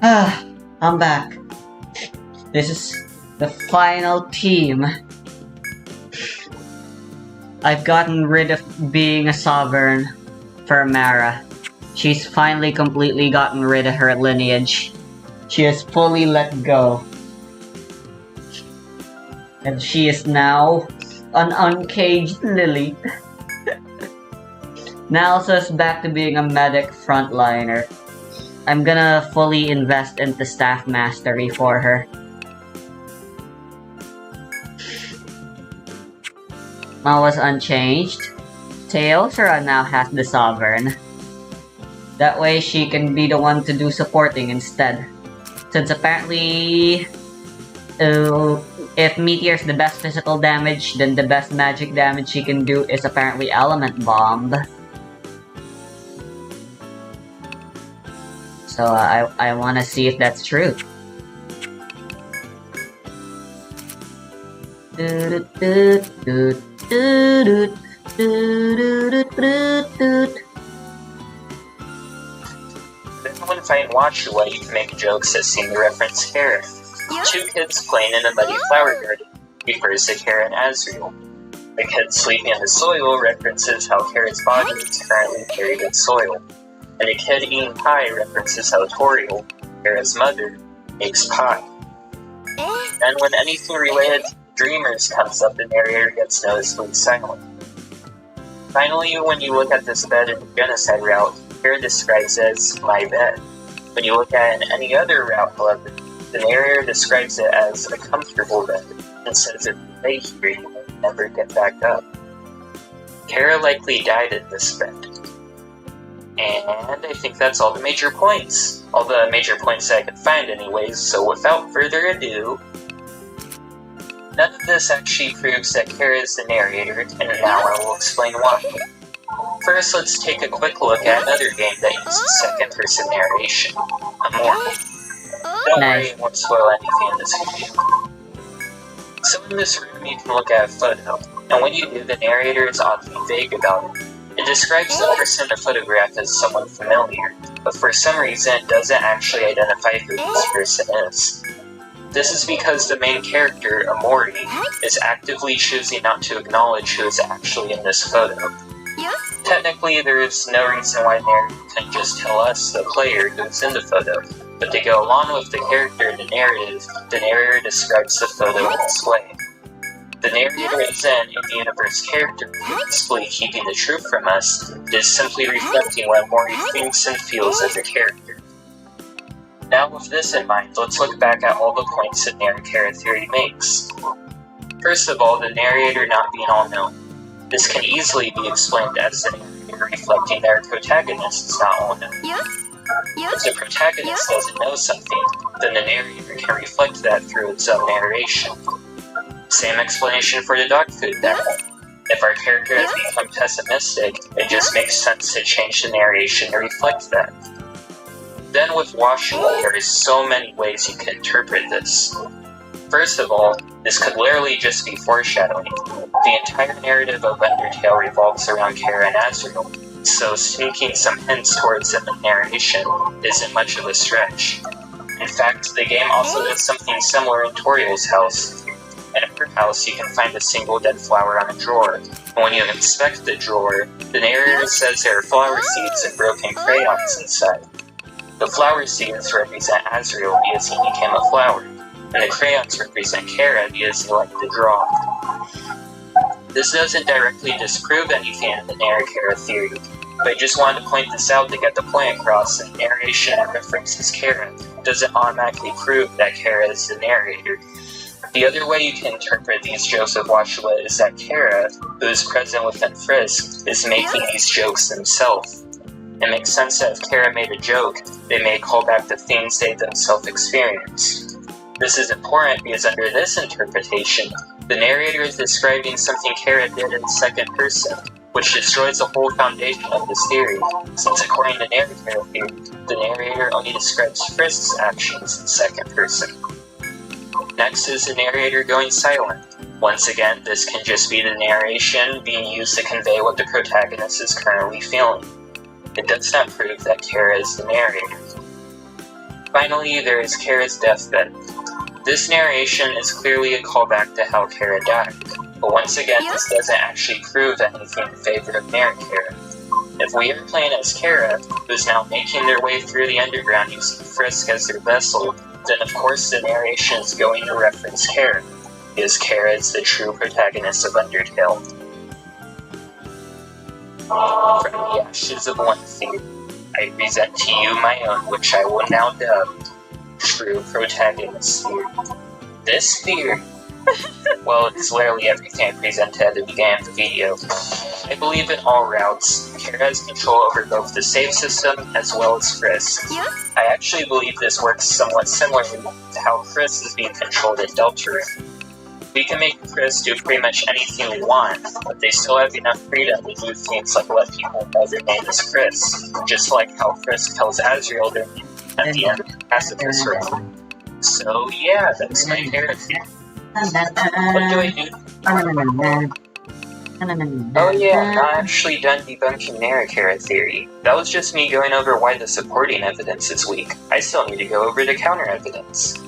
Ah, I'm back. This is the final team. I've gotten rid of being a sovereign for Mara. She's finally completely gotten rid of her lineage. She has fully let go. And she is now an uncaged lily. Nalsa's back to being a medic frontliner. I'm gonna fully invest into staff mastery for her. Mawa's unchanged. Teosura now has the Sovereign. That way she can be the one to do supporting instead. Since apparently, if Meteor's the best physical damage, then the best magic damage she can do is apparently Element Bomb. So I wanna see if that's true. Then when fighting Washua, you can make jokes that seem to reference Kara. Two kids playing in a muddy flower garden refers to Kara and Azriel. The kid sleeping in the soil references how Kara's body is currently buried in soil. And a kid eating pie references how Toriel, Kara's mother, makes pie. And when anything related to dreamers comes up, the narrator gets noticeably silent. Finally, when you look at this bed in the genocide route, Kara describes it as my bed. When you look at it in any other route, however, the narrator describes it as a comfortable bed and says if you lay here, you may never get back up. Kara likely died in this bed. And I think that's all the major points. All the major points that I could find anyways, so without further ado, none of this actually proves that Kara is the narrator, and now I will explain why. First, let's take a quick look at another game that uses second-person narration, Immortal. Don't worry, I won't spoil anything in this video. So in this room, you can look at a photo, and when you do, the narrator is oddly vague about it. It describes the person in the photograph as someone familiar, but for some reason it doesn't actually identify who this person is. This is because the main character, Amori, is actively choosing not to acknowledge who is actually in this photo. Technically, there is no reason why the narrator couldn't just tell us, the player, who's in the photo, but to go along with the character in the narrative, the narrator describes the photo in this way. The narrator isn't an in-universe character purposefully keeping the truth from us, it is simply reflecting what Amori thinks and feels as a character. Now with this in mind, let's look back at all the points that Narrakara theory makes. First of all, the narrator not being all-knowing. This can easily be explained as the narrator reflecting their protagonist is not all-knowing. If the protagonist doesn't know something, then the narrator can reflect that through its own narration. Same explanation for the dog food then. If our character has become pessimistic, it just makes sense to change the narration to reflect that. Then with Washua, there is so many ways you can interpret this. First of all, this could literally just be foreshadowing. The entire narrative of Undertale revolves around Kara and Azriel, so sneaking some hints towards in the narration isn't much of a stretch. In fact, the game also does something similar in Toriel's house. In her house, you can find a single dead flower on a drawer, and when you inspect the drawer, the narrator says there are flower seeds and broken crayons inside. The flower seeds represent Azriel because he became a flower, and the crayons represent Kara because he liked to draw. This doesn't directly disprove anything in the Narrakara theory, but I just wanted to point this out to get the point across that narration that references Kara doesn't automatically prove that Kara is the narrator. The other way you can interpret these jokes of Washua is that Kara, who is present within Frisk, is making these jokes themselves. It makes sense that if Kara made a joke, they may call back the things they themselves experienced. This is important because under this interpretation, the narrator is describing something Kara did in second person, which destroys the whole foundation of this theory, since according to Narrakara theory, the narrator only describes Frisk's actions in second person. Next is the narrator going silent. Once again, this can just be the narration being used to convey what the protagonist is currently feeling. It does not prove that Kara is the narrator. Finally, there is Kara's deathbed. This narration is clearly a callback to how Kara died, but once again, this doesn't actually prove anything in favor of Kara. If we are playing as Kara, who's now making their way through the underground using Frisk as their vessel, then of course the narration is going to reference Kara, because Kara is the true protagonist of Undertale. From the ashes of one theory, I present to you my own, which I will now dub True Protagonist Theory. This theory, well, it's literally everything I presented at the beginning of the video. I believe in all routes, Kara has control over both the save system as well as Frisk. I actually believe this works somewhat similarly to how Frisk is being controlled in Deltarune. We can make Frisk do pretty much anything we want, but they still have enough freedom to do things like let people know their name is Frisk, just like how Frisk tells Azrael their name at the end of the Pacifist Room. So yeah, that's my character. What do I do? Oh yeah, I'm not actually done debunking Kara theory. That was just me going over why the supporting evidence is weak. I still need to go over the counter evidence.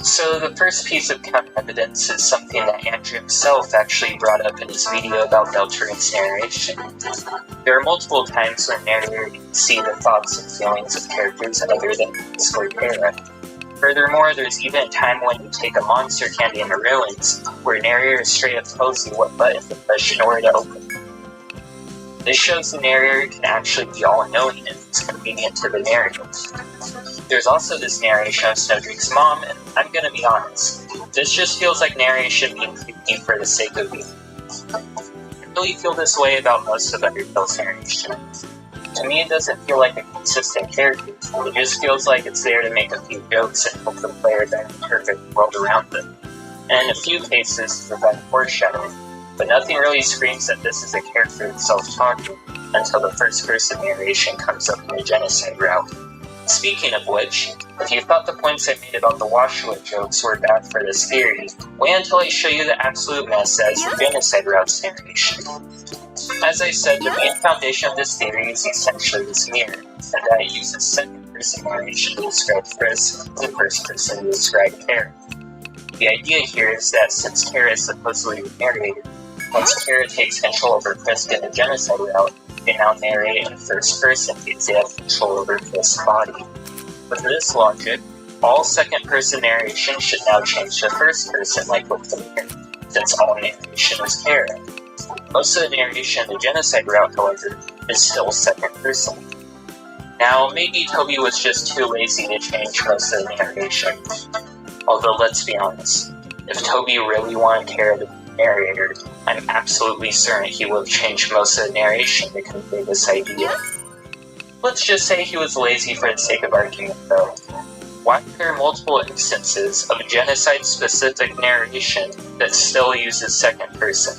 So the first piece of counter evidence is something that Andrew himself actually brought up in his video about Deltarune's narration. There are multiple times when narrator can see the thoughts and feelings of characters other than Frisk or Kara. Furthermore, there's even a time when you take a monster candy in the ruins, where narrator straight up tells you what button to push in order to open. This shows the narrator can actually be all-knowing and it's convenient to the narrative. There's also this narration of Snowdrake's mom, and I'm gonna be honest, this just feels like narration being creepy for the sake of being. I really feel this way about most of Undertale's narration. To me, it doesn't feel like a consistent character. It just feels like it's there to make a few jokes and help the player then interpret the world around them. And in a few cases, to provide foreshadowing. But nothing really screams that this is a character itself talking until the first-person narration comes up in the genocide route. Speaking of which, if you thought the points I made about the Woshua jokes were bad for this theory, wait until I show you the absolute mess as the genocide route's narration. As I said, the main foundation of this theory is essentially this mirror, and that it uses second-person narration to describe Frisk and first-person to describe Kara. The idea here is that since Kara is supposedly the narrator, once Kara takes control over Frisk in the genocide route, they now narrate in first person because they have control over Frisk's body. With this logic, all second-person narration should now change to first person like with the mirror, since all narration is Kara. Most of the narration in the genocide route, however, is still second person. Now, maybe Toby was just too lazy to change most of the narration. Although, let's be honest, if Toby really wanted Kara to be the narrator, I'm absolutely certain he would have changed most of the narration to convey this idea. Let's just say he was lazy for the sake of argument, though. Why are there multiple instances of genocide-specific narration that still uses second person?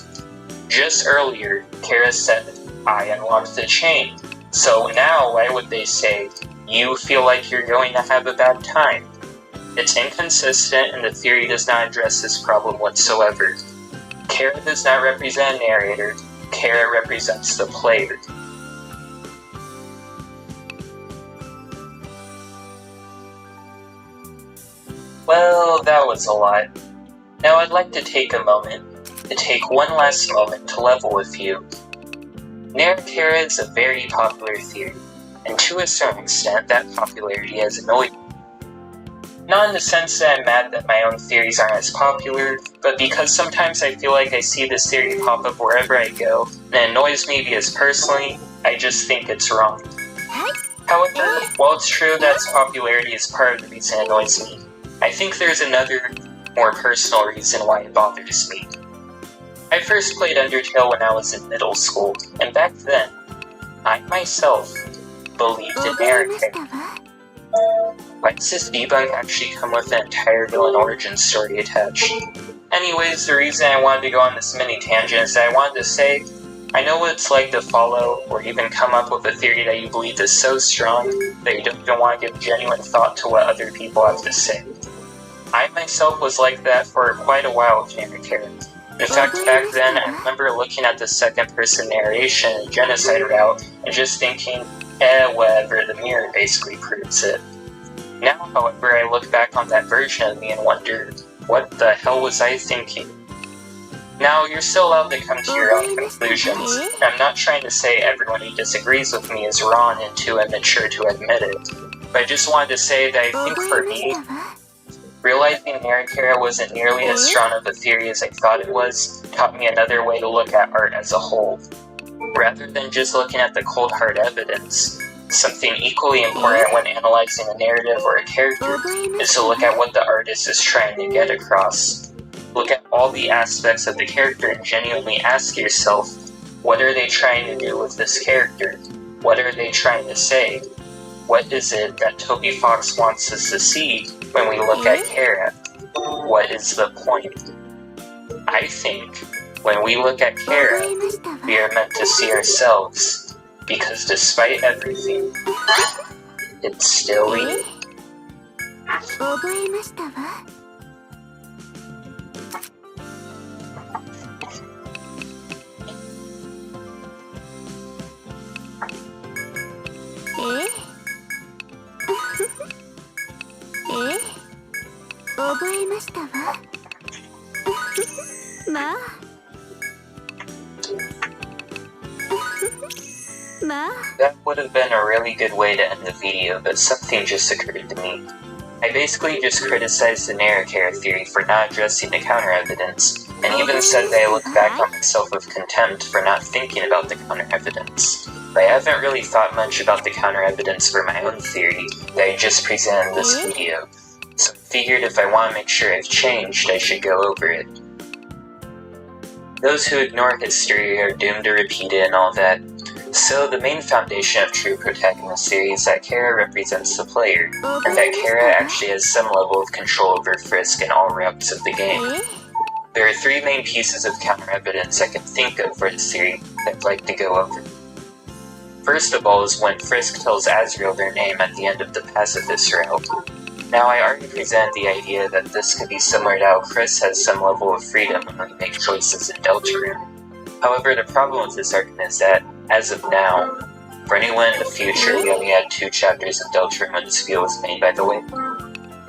Just earlier, Kara said, "I unlocked the chain." So now, why would they say, "You feel like you're going to have a bad time"? It's inconsistent and the theory does not address this problem whatsoever. Kara does not represent a narrator, Kara represents the player. Well, that was a lot. Now I'd like to take one last moment to level with you. Kara is a very popular theory, and to a certain extent that popularity has annoyed me. Not in the sense that I'm mad that my own theories aren't as popular, but because sometimes I feel like I see this theory pop up wherever I go, and it annoys me because personally, I just think it's wrong. However, while it's true that its popularity is part of the reason it annoys me, I think there's another, more personal reason why it bothers me. I first played Undertale when I was in middle school, and back then, I myself believed in Kara. Why does this debunk actually come with an entire villain origin story attached? Anyways, the reason I wanted to go on this mini tangent is that I wanted to say, I know what it's like to follow or even come up with a theory that you believe is so strong that you don't even want to give genuine thought to what other people have to say. I myself was like that for quite a while with Kara. In fact, back then, I remember looking at the second-person narration in Genocide Route and just thinking, Whatever, the mirror basically proves it. Now, however, I look back on that version of me and wonder, what the hell was I thinking? Now, you're still allowed to come to your own conclusions. I'm not trying to say everyone who disagrees with me is wrong and too immature to admit it, but I just wanted to say that I think for me, realizing Narikara wasn't nearly as strong of a theory as I thought it was taught me another way to look at art as a whole. Rather than just looking at the cold hard evidence, something equally important when analyzing a narrative or a character is to look at what the artist is trying to get across. Look at all the aspects of the character and genuinely ask yourself, what are they trying to do with this character? What are they trying to say? What is it that Toby Fox wants us to see when we look at Kara? What is the point? I think when we look at Kara, we are meant to see ourselves, because despite everything, it's still we. 覚えましたわ。覚えましたわ。まあ。That would have been a really good way to end the video, but something just occurred to me. I basically just criticized the Narikara theory for not addressing the counter-evidence, and even said that I look back on myself with contempt for not thinking about the counter-evidence. But I haven't really thought much about the counter-evidence for my own theory that I just presented in this video, so I figured if I want to make sure I've changed, I should go over it. Those who ignore history are doomed to repeat it and all that. So the main foundation of true protagonist theory is that Kara represents the player, and that Kara actually has some level of control over Frisk in all routes of the game. There are three main pieces of counter-evidence I can think of for this theory that I'd like to go over. First of all is when Frisk tells Azrael their name at the end of the Pacifist route. Now, I already presented the idea that this could be similar to how Chris has some level of freedom when we make choices in Deltarune. However, the problem with this argument is that, as of now, for anyone in the future, we only had 2 chapters of Deltarune when this video was made, by the way,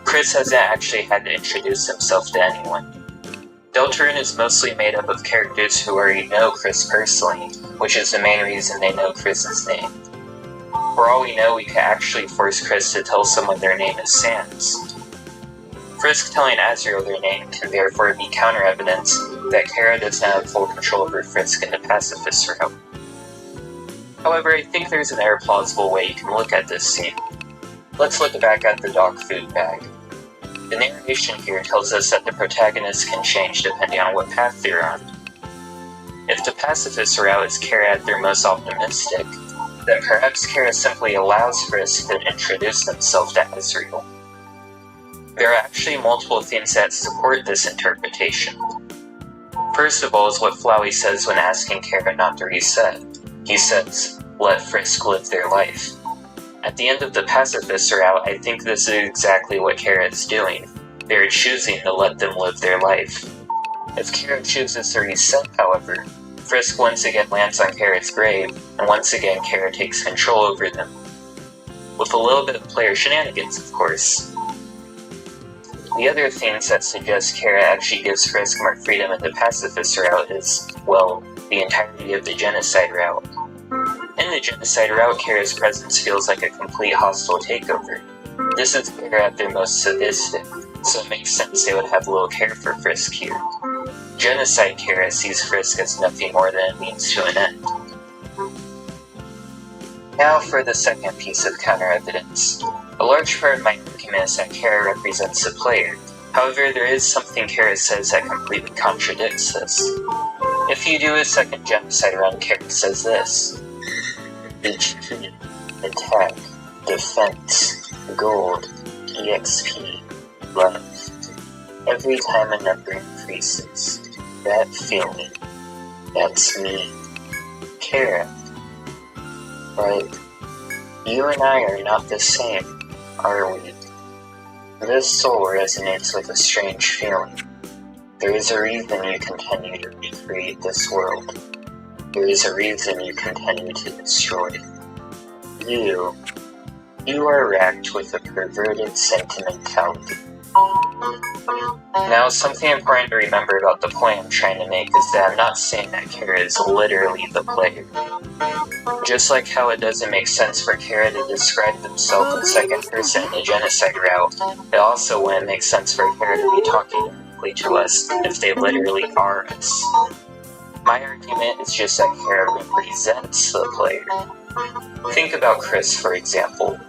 Chris hasn't actually had to introduce himself to anyone. Deltarune is mostly made up of characters who already know Chris personally, which is the main reason they know Chris's name. For all we know, we could actually force Chris to tell someone their name is Sans. Frisk telling Azrael their name can therefore be counter-evidence that Kara does not have full control over Frisk in the Pacifist route. However, I think there's another plausible way you can look at this scene. Let's look back at the dog food bag. The narration here tells us that the protagonist can change depending on what path they're on. If the Pacifist route is Kara at their most optimistic, then perhaps Kara simply allows Frisk to introduce themselves to Azrael. There are actually multiple things that support this interpretation. First of all is what Flowey says when asking Kara not to reset. He says, "Let Frisk live their life." At the end of the Pacifist route, I think this is exactly what Kara is doing. They are choosing to let them live their life. If Kara chooses to reset, however, Frisk once again lands on Kara's grave, and once again Kara takes control over them. With a little bit of player shenanigans, of course. The other things that suggest Kara actually gives Frisk more freedom in the Pacifist route is, well, the entirety of the Genocide route. In the Genocide route, Kara's presence feels like a complete hostile takeover. This is Kara at their most sadistic, so it makes sense they would have little care for Frisk here. Genocide Kara sees Frisk as nothing more than a means to an end. Now for the second piece of counter-evidence. A large part of my argument is that Kara represents the player. However, there is something Kara says that completely contradicts this. If you do a second Genocide run, Kara says this: HP, attack, defense, gold, EXP, love. Every time a number increases, that feeling, that's me, Kara. But you and I are not the same, are we? This soul resonates with a strange feeling. There is a reason you continue to recreate this world. There is a reason you continue to destroy. You are racked with a perverted sentimentality. Now, something important to remember about the point I'm trying to make is that I'm not saying that Kara is literally the player. Just like how it doesn't make sense for Kara to describe himself in second person in a genocide route, it also wouldn't make sense for Kara to be talking directly to us if they literally are us. My argument is just that Kara represents the player. Think about Chris, for example.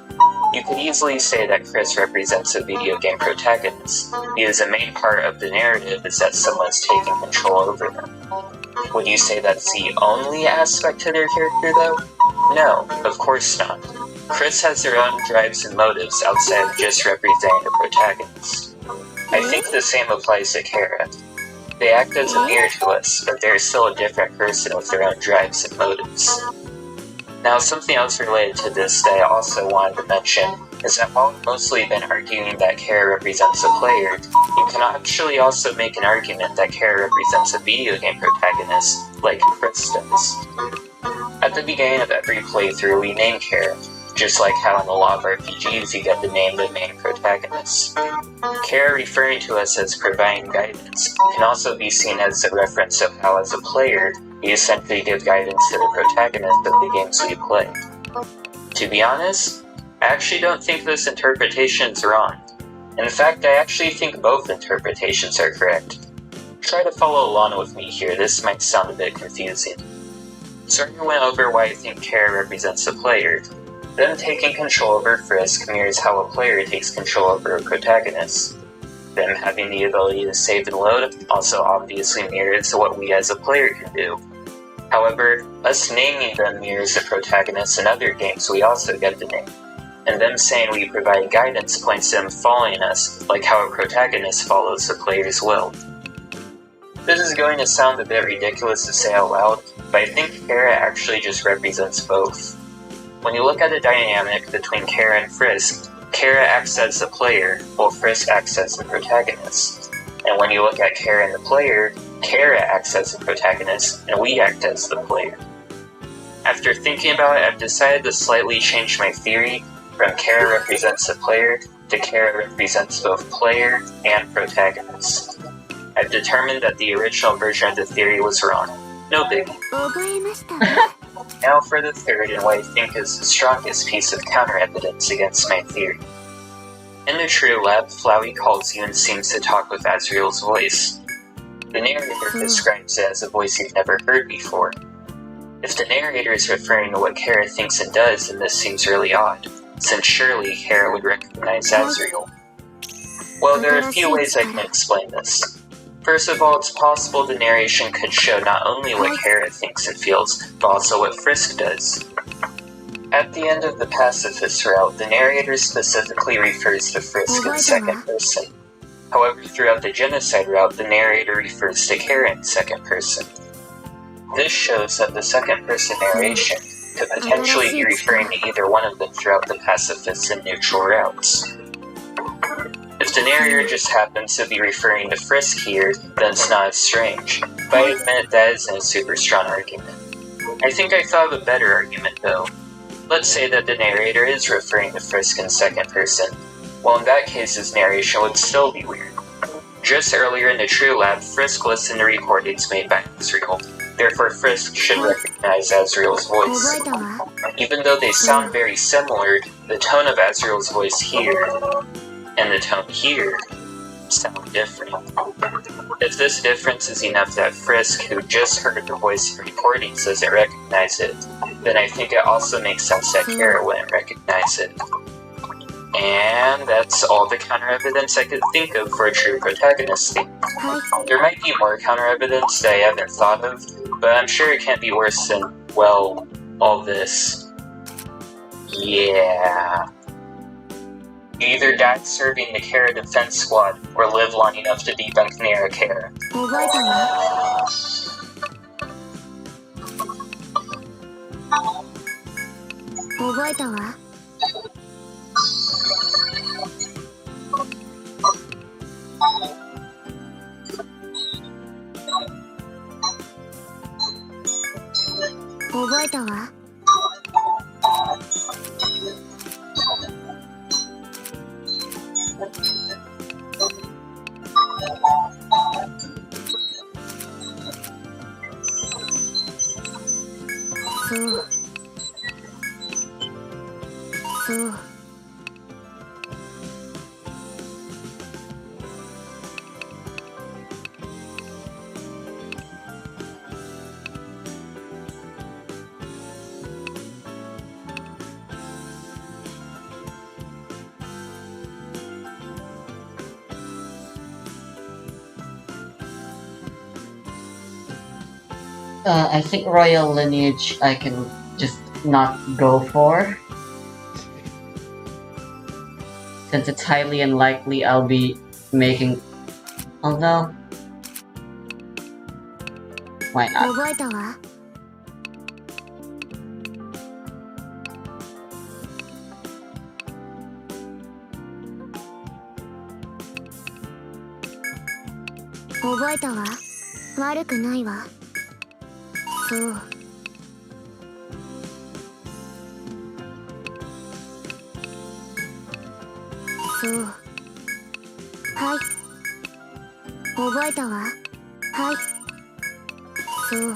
You could easily say that Chris represents a video game protagonist, because the main part of the narrative is that someone's taking control over them. Would you say that's the only aspect to their character, though? No, of course not. Chris has their own drives and motives outside of just representing a protagonist. I think the same applies to Kara. They act as a mirror to us, but they're still a different person with their own drives and motives. Now, something else related to this that I also wanted to mention is that while I've mostly been arguing that Kara represents a player, you can actually also make an argument that Kara represents a video game protagonist, like Chris does. At the beginning of every playthrough, we name Kara, just like how in a lot of RPGs you get to name the main protagonist. Kara referring to us as providing guidance can also be seen as a reference of how, as a player, we essentially give guidance to the protagonist of the games we play. To be honest, I actually don't think this interpretation is wrong. In fact, I actually think both interpretations are correct. Try to follow along with me here, this might sound a bit confusing. So I went over why I think Kara represents the player. Them taking control over Frisk mirrors how a player takes control over a protagonist. Them having the ability to save and load also obviously mirrors what we as a player can do. However, us naming them mirrors the protagonist in other games we also get to name. And them saying we provide guidance points to them following us, like how a protagonist follows the player's will. This is going to sound a bit ridiculous to say out loud, but I think Kara actually just represents both. When you look at the dynamic between Kara and Frisk, Kara acts as the player, while Frisk acts as the protagonist. And when you look at Kara and the player, Kara acts as the protagonist, and we act as the player. After thinking about it, I've decided to slightly change my theory from Kara represents the player to Kara represents both player and protagonist. I've determined that the original version of the theory was wrong. No biggie. Now for the third and what I think is the strongest piece of counter-evidence against my theory. In the True Lab, Flowey calls you and seems to talk with Azriel's voice. The narrator describes it as a voice you've never heard before. If the narrator is referring to what Kara thinks and does, then this seems really odd, since surely Kara would recognize Azriel. Well, there are a few ways I can explain this. First of all, it's possible the narration could show not only what Kara thinks and feels, but also what Frisk does. At the end of the pacifist route, the narrator specifically refers to Frisk in second person. However, throughout the genocide route, the narrator refers to Kara in second person. This shows that the second person narration could potentially be referring to either one of them throughout the pacifist and neutral routes. If the narrator just happens to be referring to Frisk here, then it's not as strange, but I admit that isn't a super strong argument. I think I thought of a better argument though. Let's say that the narrator is referring to Frisk in second person. Well, in that case, his narration would still be weird. Just earlier in the True Lab, Frisk listened to recordings made by Azriel. Therefore, Frisk should recognize Azriel's voice. Even though they sound very similar, the tone of Azriel's voice here and the tone here sound different. If this difference is enough that Frisk, who just heard the voice in recordings, doesn't recognize it, then I think it also makes sense that Kara wouldn't recognize it. And that's all the counter-evidence I could think of for a true protagonist theme. There might be more counter-evidence that I haven't thought of, but I'm sure it can't be worse than, well, all this. Yeah. You either die serving the Kara Defense Squad, or live long enough to debunk Nera Kara. そう I think royal lineage I can just not go for. Since it's highly unlikely I'll be making... Although... Why not? 覚えたわ 覚えたわ悪くないわそうそうはい覚えたわはいそう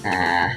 Ah.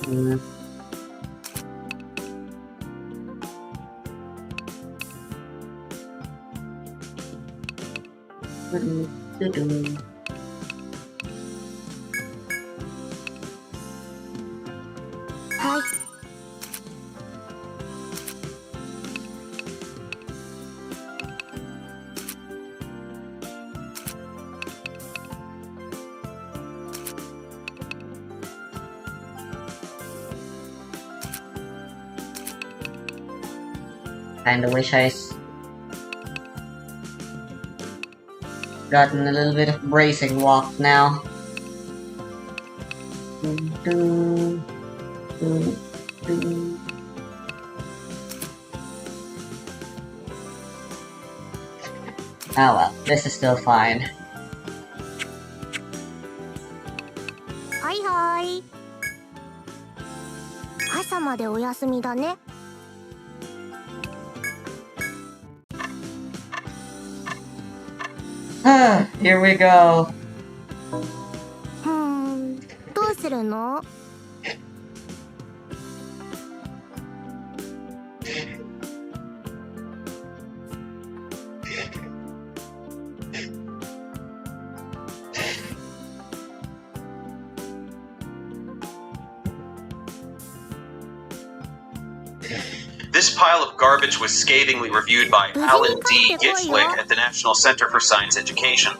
Mm. はい Kinda wish gotten a little bit of bracing walk now. Oh well, this is still fine. はいはい。朝までお休みだね。Here we go. どうするの？ This pile of garbage was scathingly reviewed by Alan D. Gitzlick at the National Center for Science Education.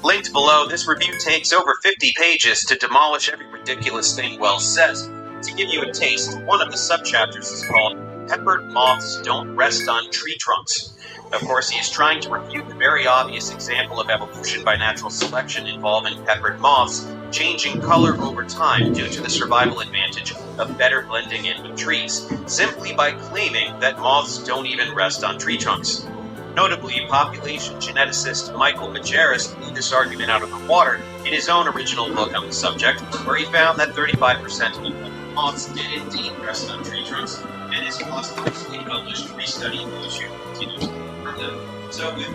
Linked below, this review takes over 50 pages to demolish every ridiculous thing Wells says. To give you a taste, one of the subchapters is called Peppered Moths Don't Rest on Tree Trunks. Of course, he is trying to refute the very obvious example of evolution by natural selection involving peppered moths changing color over time due to the survival advantage of better blending in with trees, simply by claiming that moths don't even rest on tree trunks. Notably, population geneticist Michael Majerus blew this argument out of the water in his own original book on the subject, where he found that 35% of moths did indeed rest on tree trunks, and his posthumously published restudy of the issue continues to confirm them. So, with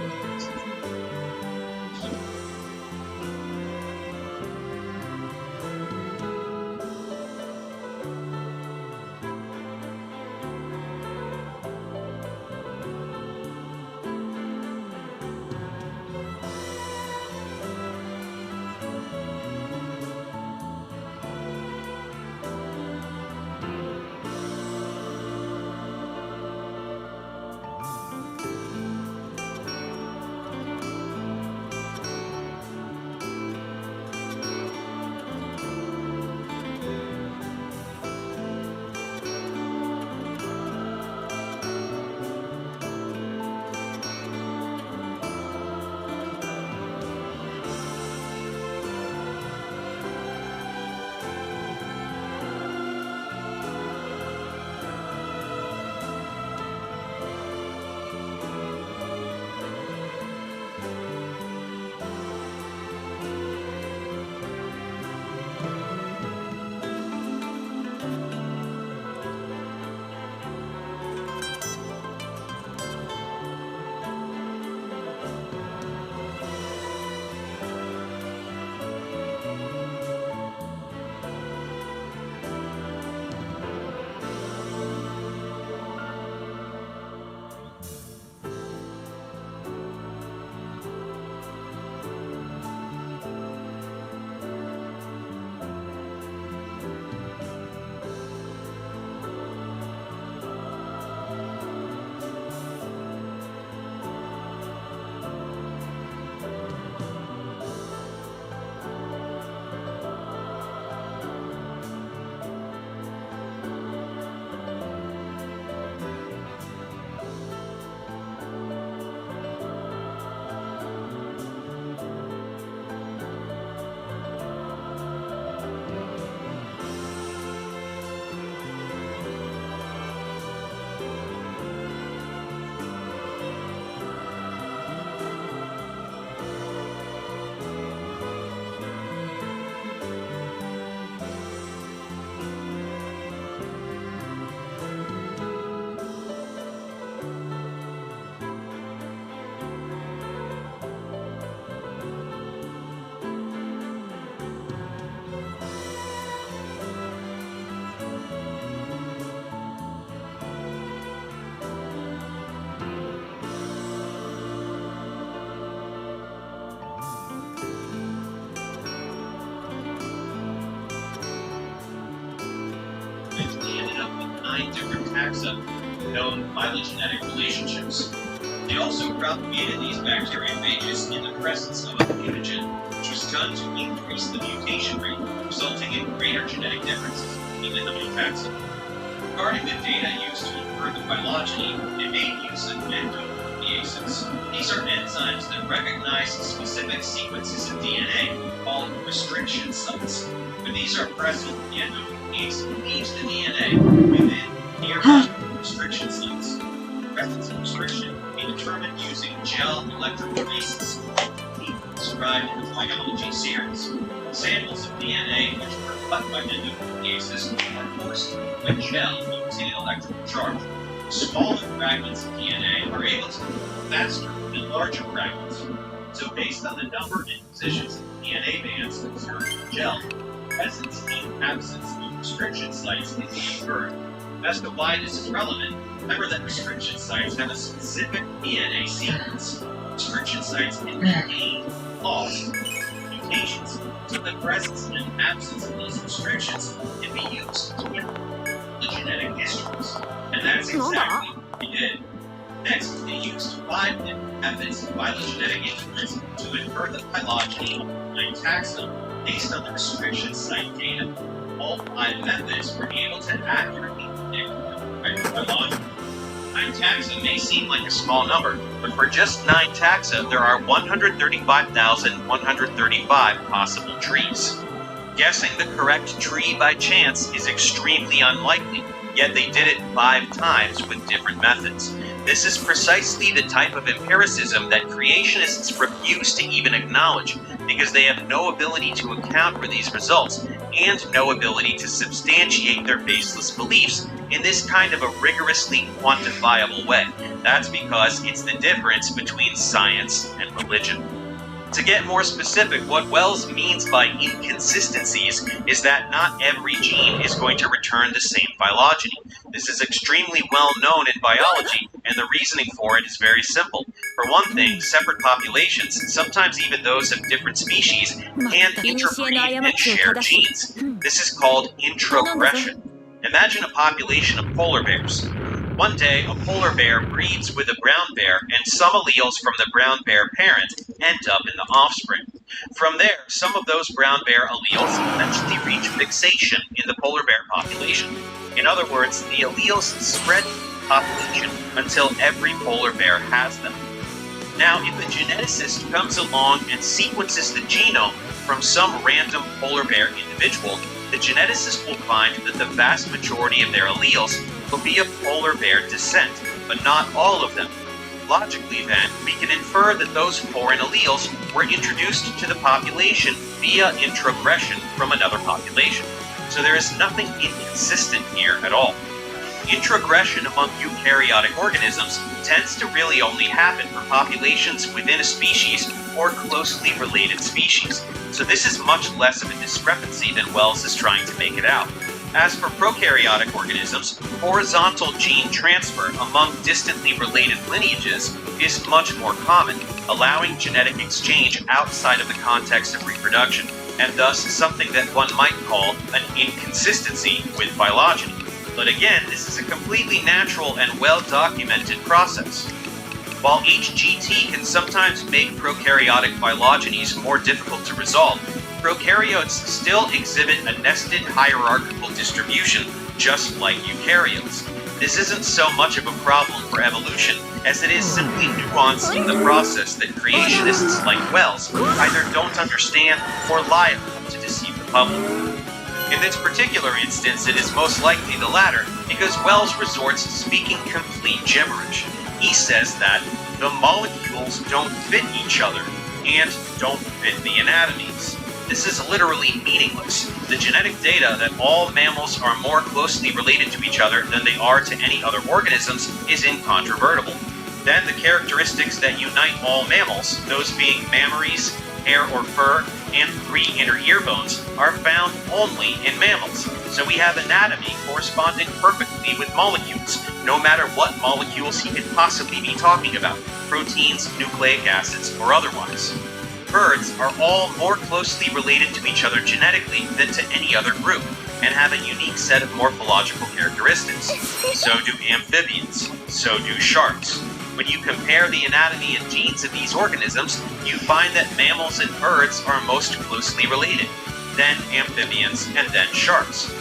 9 different taxa with known phylogenetic relationships. They also propagated these bacteriophages in the presence of a mutagen, which was done to increase the mutation rate, resulting in greater genetic differences between the 9 taxa. Regarding the data used to infer the phylogeny, it made use of endonucleases. These are enzymes that recognize specific sequences of DNA called restriction sites. When these are present, the endonuclease leaves the DNA within nearby restriction sites. The presence of restriction can be determined using gel electrophoresis, described in the biology series. Samples of DNA which were cut by endonucleases are forced by gel using an electrical charge. Smaller fragments of DNA are able to move faster than larger fragments. So based on the number and positions of DNA bands observed in gel, presence and absence of restriction sites can be inferred. As to why this is relevant, remember that restriction sites have a specific DNA sequence. Restriction sites can contain loss, mutations, so the presence and absence of these restrictions can be used to infer the genetic histories. And that's exactly what we did. Next, they used 5 different methods of phylogenetic inference to infer the phylogeny of 9 taxa based on the restriction site data. All 5 methods were able to accurately predict the phylogeny. 9 taxa may seem like a small number, but for just 9 taxa, there are 135,135 possible trees. Guessing the correct tree by chance is extremely unlikely, yet they did it 5 times with different methods. This is precisely the type of empiricism that creationists refuse to even acknowledge, because they have no ability to account for these results, and no ability to substantiate their baseless beliefs in this kind of a rigorously quantifiable way. That's because it's the difference between science and religion. To get more specific, what Wells means by inconsistencies is that not every gene is going to return the same phylogeny. This is extremely well known in biology, and the reasoning for it is very simple. For one thing, separate populations, sometimes even those of different species, can interbreed and share genes. This is called introgression. Imagine a population of polar bears. One day, a polar bear breeds with a brown bear, and some alleles from the brown bear parent end up in the offspring. From there, some of those brown bear alleles eventually reach fixation in the polar bear population. In other words, the alleles spread through the population until every polar bear has them. Now, if a geneticist comes along and sequences the genome from some random polar bear individual, the geneticist will find that the vast majority of their alleles will be of polar bear descent, but not all of them. Logically, then, we can infer that those foreign alleles were introduced to the population via introgression from another population. So there is nothing inconsistent here at all. Introgression among eukaryotic organisms tends to really only happen for populations within a species or closely related species, so this is much less of a discrepancy than Wells is trying to make it out. As for prokaryotic organisms, horizontal gene transfer among distantly related lineages is much more common, allowing genetic exchange outside of the context of reproduction, and thus something that one might call an inconsistency with phylogeny. But again, this is a completely natural and well-documented process. While HGT can sometimes make prokaryotic phylogenies more difficult to resolve, prokaryotes still exhibit a nested hierarchical distribution, just like eukaryotes. This isn't so much of a problem for evolution as it is simply nuancing the process that creationists like Wells either don't understand or lie about to deceive the public. In this particular instance, it is most likely the latter, because Wells resorts to speaking complete gibberish. He says that the molecules don't fit each other and don't fit the anatomies. This is literally meaningless. The genetic data that all mammals are more closely related to each other than they are to any other organisms is incontrovertible. Then the characteristics that unite all mammals, those being mammaries, hair or fur, and 3 inner ear bones, are found only in mammals. So we have anatomy corresponding perfectly with molecules, no matter what molecules he could possibly be talking about, proteins, nucleic acids, or otherwise. Birds are all more closely related to each other genetically than to any other group. and have a unique set of morphological characteristics. So do amphibians. So do sharks. When you compare the anatomy and genes of these organisms, you find that mammals and birds are most closely related, then amphibians, and then sharks.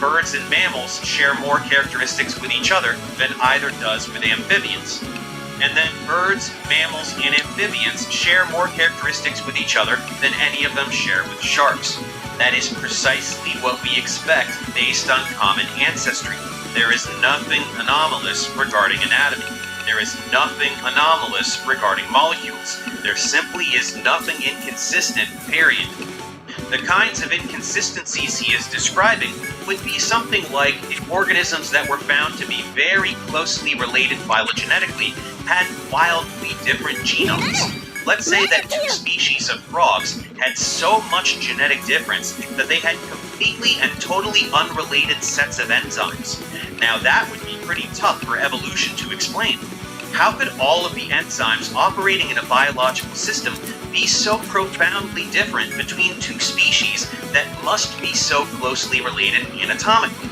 Birds and mammals share more characteristics with each other than either does with amphibians. And then birds, mammals, and amphibians share more characteristics with each other than any of them share with sharks. That is precisely what we expect based on common ancestry. There is nothing anomalous regarding anatomy. There is nothing anomalous regarding molecules. There simply is nothing inconsistent, period. The kinds of inconsistencies he is describing would be something like if organisms that were found to be very closely related phylogenetically had wildly different genomes. Let's say that two species of frogs had so much genetic difference that they had completely and totally unrelated sets of enzymes. Now that would be pretty tough for evolution to explain. How could all of the enzymes operating in a biological system be so profoundly different between two species that must be so closely related anatomically?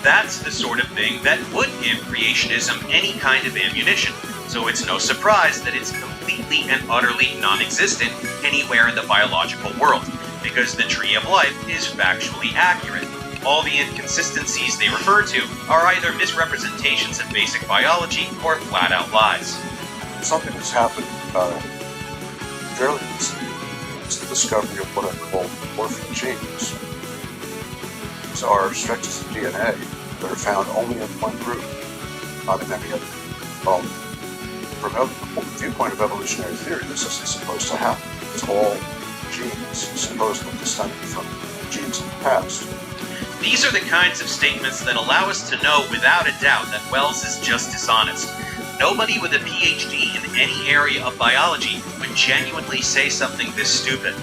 That's the sort of thing that would give creationism any kind of ammunition, so it's no surprise that it's completely and utterly non-existent anywhere in the biological world, because the tree of life is factually accurate. All the inconsistencies they refer to are either misrepresentations of basic biology or flat-out lies. Something that's happened fairly recently is the discovery of what I call orphan genes. These are stretches of DNA that are found only in one group, not in any other. Well, from the viewpoint of evolutionary theory, this isn't supposed to happen. It's all genes supposedly descended from genes in the past. These are the kinds of statements that allow us to know without a doubt that Wells is just dishonest. Nobody with a PhD in any area of biology would genuinely say something this stupid.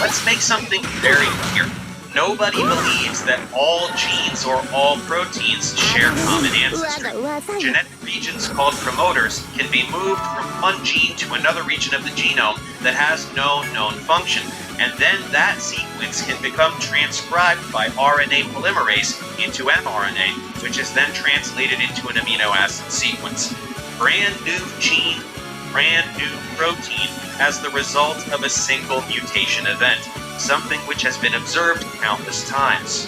Let's make something very clear. Nobody believes that all genes or all proteins share common ancestry. Genetic regions called promoters can be moved from one gene to another region of the genome that has no known function, and then that sequence can become transcribed by RNA polymerase into mRNA, which is then translated into an amino acid sequence. Brand new gene, brand new protein as the result of a single mutation event, something which has been observed countless times.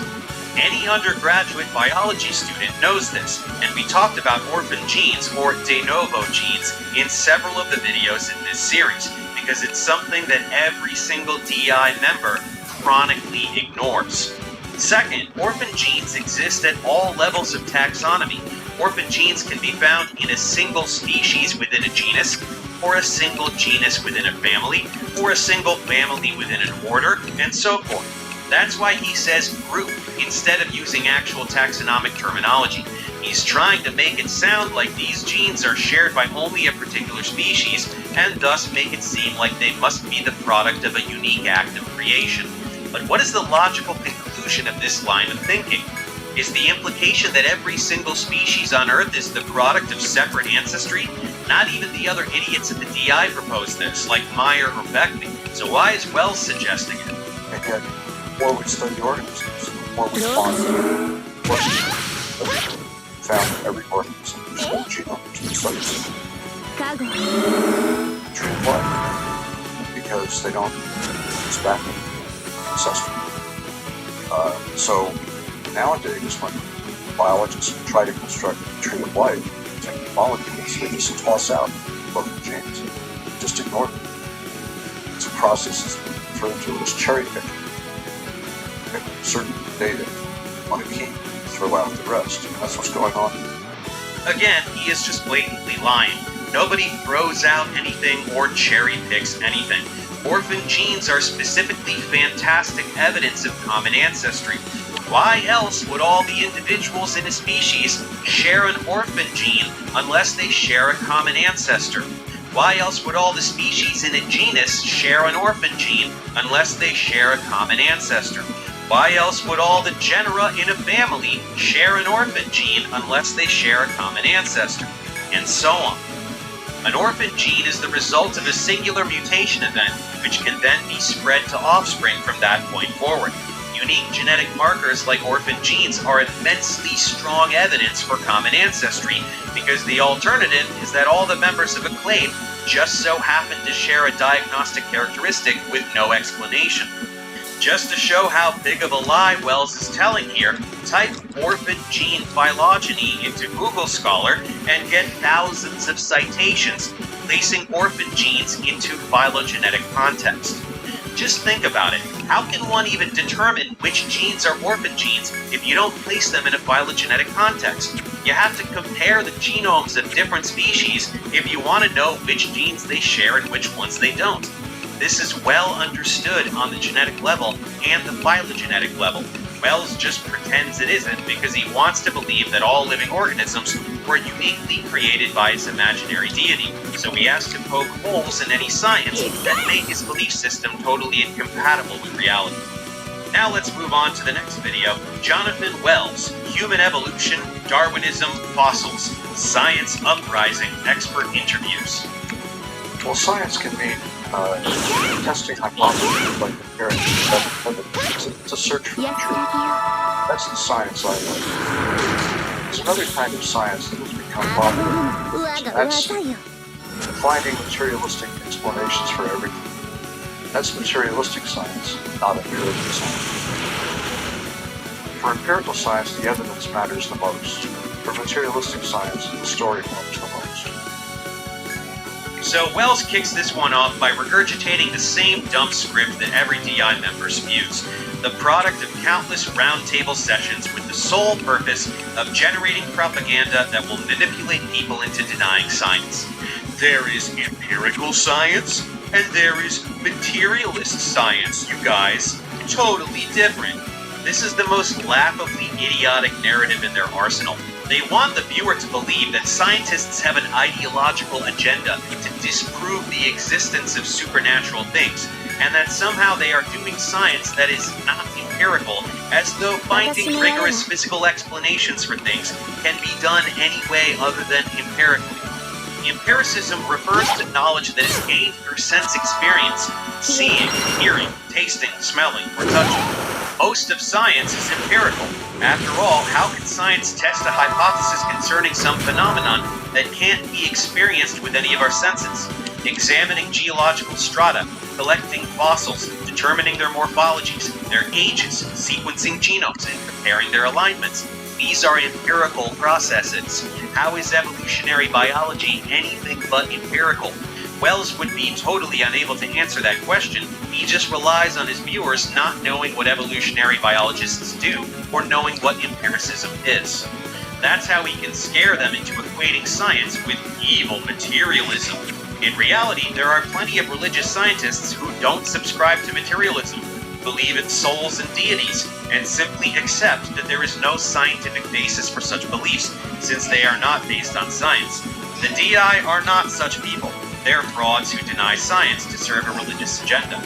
Any undergraduate biology student knows this, and we talked about orphan genes or de novo genes in several of the videos in this series, because it's something that every single DI member chronically ignores. Second, orphan genes exist at all levels of taxonomy. Orphan genes can be found in a single species within a genus, or a single genus within a family, or a single family within an order, and so forth. That's why he says group instead of using actual taxonomic terminology. He's trying to make it sound like these genes are shared by only a particular species, and thus make it seem like they must be the product of a unique act of creation. But what is the logical conclusion of this line of thinking? Is the implication that every single species on Earth is the product of separate ancestry? Not even the other idiots at the DI propose this, like Meyer or Beckman. So why is Wells suggesting it? And yet, the more we study organisms, the more we find found in every organism, there's no genome, which is studies tree of life, because they don't use back ancestry. So nowadays, when biologists try to construct a tree of life, using molecules, they just toss out both the genes, just ignore them. It's a process that's referred to as cherry picking. Pick certain data on a key, throw out the rest. And that's what's going on. Again, he is just blatantly lying. Nobody throws out anything or cherry picks anything. Orphan genes are specifically fantastic evidence of common ancestry. Why else would all the individuals in a species share an orphan gene unless they share a common ancestor? Why else would all the species in a genus share an orphan gene unless they share a common ancestor? Why else would all the genera in a family share an orphan gene unless they share a common ancestor? And so on. An orphan gene is the result of a singular mutation event, which can then be spread to offspring from that point forward. You unique genetic markers like orphan genes are immensely strong evidence for common ancestry, because the alternative is that all the members of a clade just so happen to share a diagnostic characteristic with no explanation. Just to show how big of a lie Wells is telling here, type orphan gene phylogeny into Google Scholar and get thousands of citations placing orphan genes into phylogenetic context. Just think about it. How can one even determine which genes are orphan genes if you don't place them in a phylogenetic context? You have to compare the genomes of different species if you want to know which genes they share and which ones they don't. This is well understood on the genetic level and the phylogenetic level. Wells just pretends it isn't because he wants to believe that all living organisms were uniquely created by his imaginary deity, so he has to poke holes in any science that make his belief system totally incompatible with reality. Now let's move on to the next video. Jonathan Wells, Human Evolution, Darwinism, Fossils, Science Uprising, Expert Interviews. Well, science can mean testing hypotheses like comparing evidence. It's a search for the truth. That's the science I like. There's another kind of science that has become popular. That's finding materialistic explanations for everything. That's materialistic science, not empirical science. For empirical science, the evidence matters the most. For materialistic science, the story matters the most. So Wells kicks this one off by regurgitating the same dumb script that every DI member spews, the product of countless roundtable sessions with the sole purpose of generating propaganda that will manipulate people into denying science. There is empirical science, and there is materialist science, you guys. Totally different. This is the most laughably idiotic narrative in their arsenal. They want the viewer to believe that scientists have an ideological agenda to disprove the existence of supernatural things, and that somehow they are doing science that is not empirical, as though finding rigorous physical explanations for things can be done any way other than empirically. Empiricism refers to knowledge that is gained through sense experience, seeing, hearing, tasting, smelling, or touching. Most of science is empirical. After all, how can science test a hypothesis concerning some phenomenon that can't be experienced with any of our senses? Examining geological strata, collecting fossils, determining their morphologies, their ages, sequencing genomes, and comparing their alignments. These are empirical processes. How is evolutionary biology anything but empirical? Wells would be totally unable to answer that question. He just relies on his viewers not knowing what evolutionary biologists do or knowing what empiricism is. That's how he can scare them into equating science with evil materialism. In reality, there are plenty of religious scientists who don't subscribe to materialism, believe in souls and deities, and simply accept that there is no scientific basis for such beliefs, since they are not based on science. The DI are not such people. They're frauds who deny science to serve a religious agenda.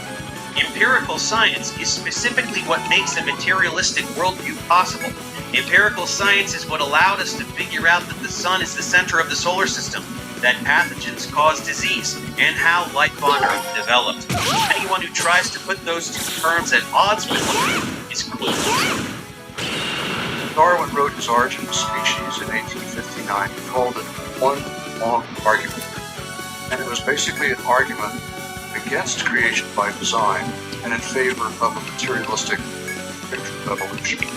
Empirical science is specifically what makes a materialistic worldview possible. Empirical science is what allowed us to figure out that the sun is the center of the solar system, that pathogens cause disease, and how life on Earth developed. Anyone who tries to put those two terms at odds with one another is clueless. Darwin wrote his Origin of Species in 1859 and called it One Long Argument. And it was basically an argument against creation by design and in favor of a materialistic picture of evolution.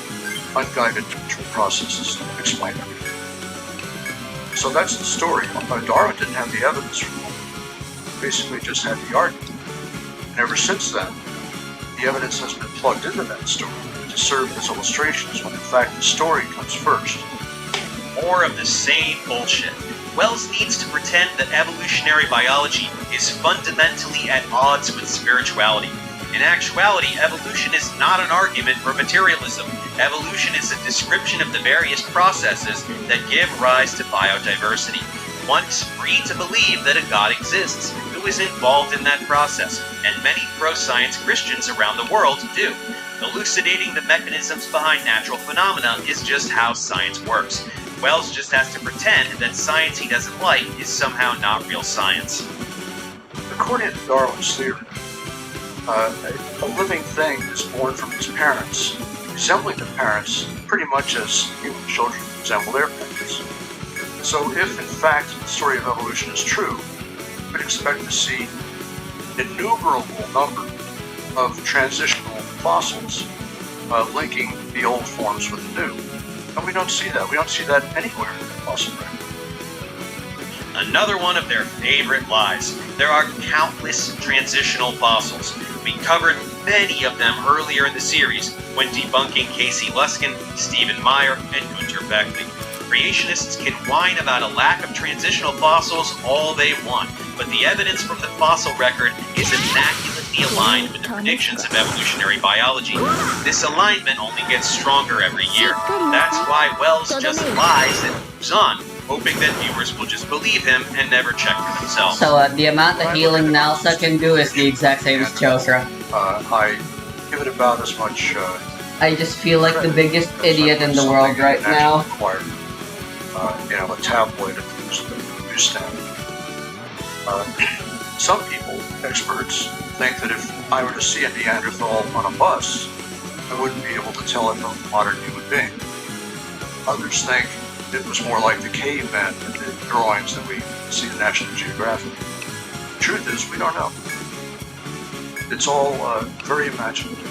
Unguided natural processes explain everything. So that's the story. Darwin didn't have the evidence for that. Basically just had the argument. And ever since then, the evidence has been plugged into that story to serve as illustrations when in fact the story comes first. More of the same bullshit. Wells needs to pretend that evolutionary biology is fundamentally at odds with spirituality. In actuality, evolution is not an argument for materialism. Evolution is a description of the various processes that give rise to biodiversity. One is free to believe that a God exists, who is involved in that process, and many pro-science Christians around the world do. Elucidating the mechanisms behind natural phenomena is just how science works. Wells just has to pretend that science he doesn't like is somehow not real science. According to Darwin's theory, A living thing is born from its parents, resembling the parents pretty much as human children resemble their parents. So if, in fact, the story of evolution is true, we'd expect to see an innumerable number of transitional fossils linking the old forms with the new. And we don't see that. We don't see that anywhere in the fossil record. Another one of their favorite lies. There are countless transitional fossils. We covered many of them earlier in the series when debunking Casey Luskin, Stephen Meyer, and Gunter Beckley. Creationists can whine about a lack of transitional fossils all they want, but the evidence from the fossil record is immaculately aligned with the predictions of evolutionary biology. This alignment only gets stronger every year. That's why Wells just lies and moves on, hoping that viewers will just believe him and never check for themselves. So the amount of healing Nalsa can do is the exact same as Chosra. I give it about as much. I just feel like the biggest idiot in the world right now. Acquired, a tabloid at the newsstand. Some people, experts, think that if I were to see a Neanderthal on a bus, I wouldn't be able to tell it from a modern human being. Others think it was more like the caveman in the drawings that we see in National Geographic. The truth is, we don't know. It's all very imaginative.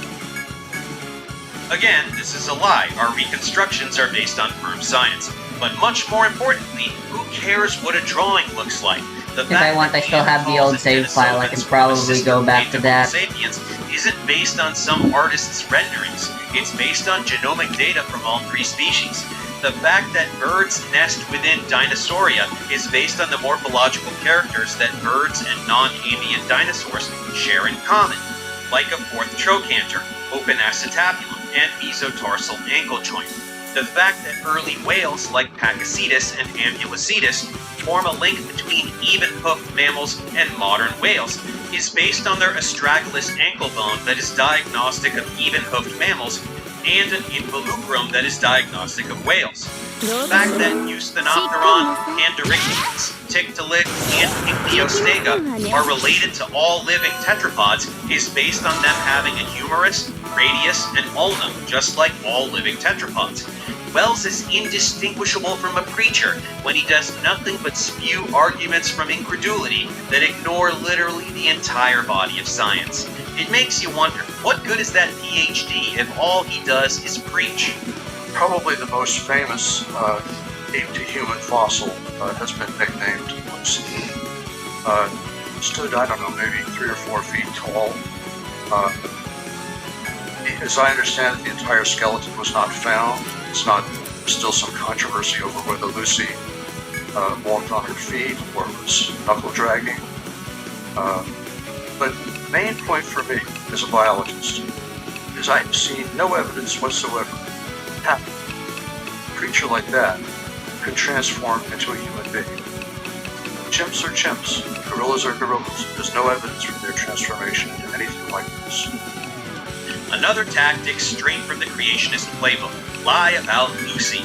Again, this is a lie. Our reconstructions are based on firm science. But much more importantly, who cares what a drawing looks like? If I want, I still have the old save file. I can probably go back to that. Sapiens isn't based on some artist's renderings. It's based on genomic data from all three species. The fact that birds nest within Dinosauria is based on the morphological characters that birds and non-avian dinosaurs share in common, like a fourth trochanter, open acetabulum, and mesotarsal ankle joint. The fact that early whales like Pakicetus and Ambulocetus form a link between even-hoofed mammals and modern whales is based on their astragalus ankle bone that is diagnostic of even-hoofed mammals and an involucrum that is diagnostic of whales. The fact that Eusthenopteron, Pandorictes, Tiktaalik, and Ichthyostega are related to all living tetrapods is based on them having a humerus, radius, and ulna, just like all living tetrapods. Wells is indistinguishable from a preacher when he does nothing but spew arguments from incredulity that ignore literally the entire body of science. It makes you wonder, what good is that PhD if all he does is preach? Probably the most famous ape-to-human fossil has been nicknamed Lucy. Stood, I don't know, maybe 3 or 4 feet tall. As I understand it, the entire skeleton was not found. Still some controversy over whether Lucy walked on her feet or was knuckle dragging. But the main point for me as a biologist is I've seen no evidence whatsoever that a creature like that could transform into a human being. Chimps are chimps, gorillas are gorillas. There's no evidence for their transformation into anything like this. Another tactic straight from the creationist playbook. Lie about Lucy.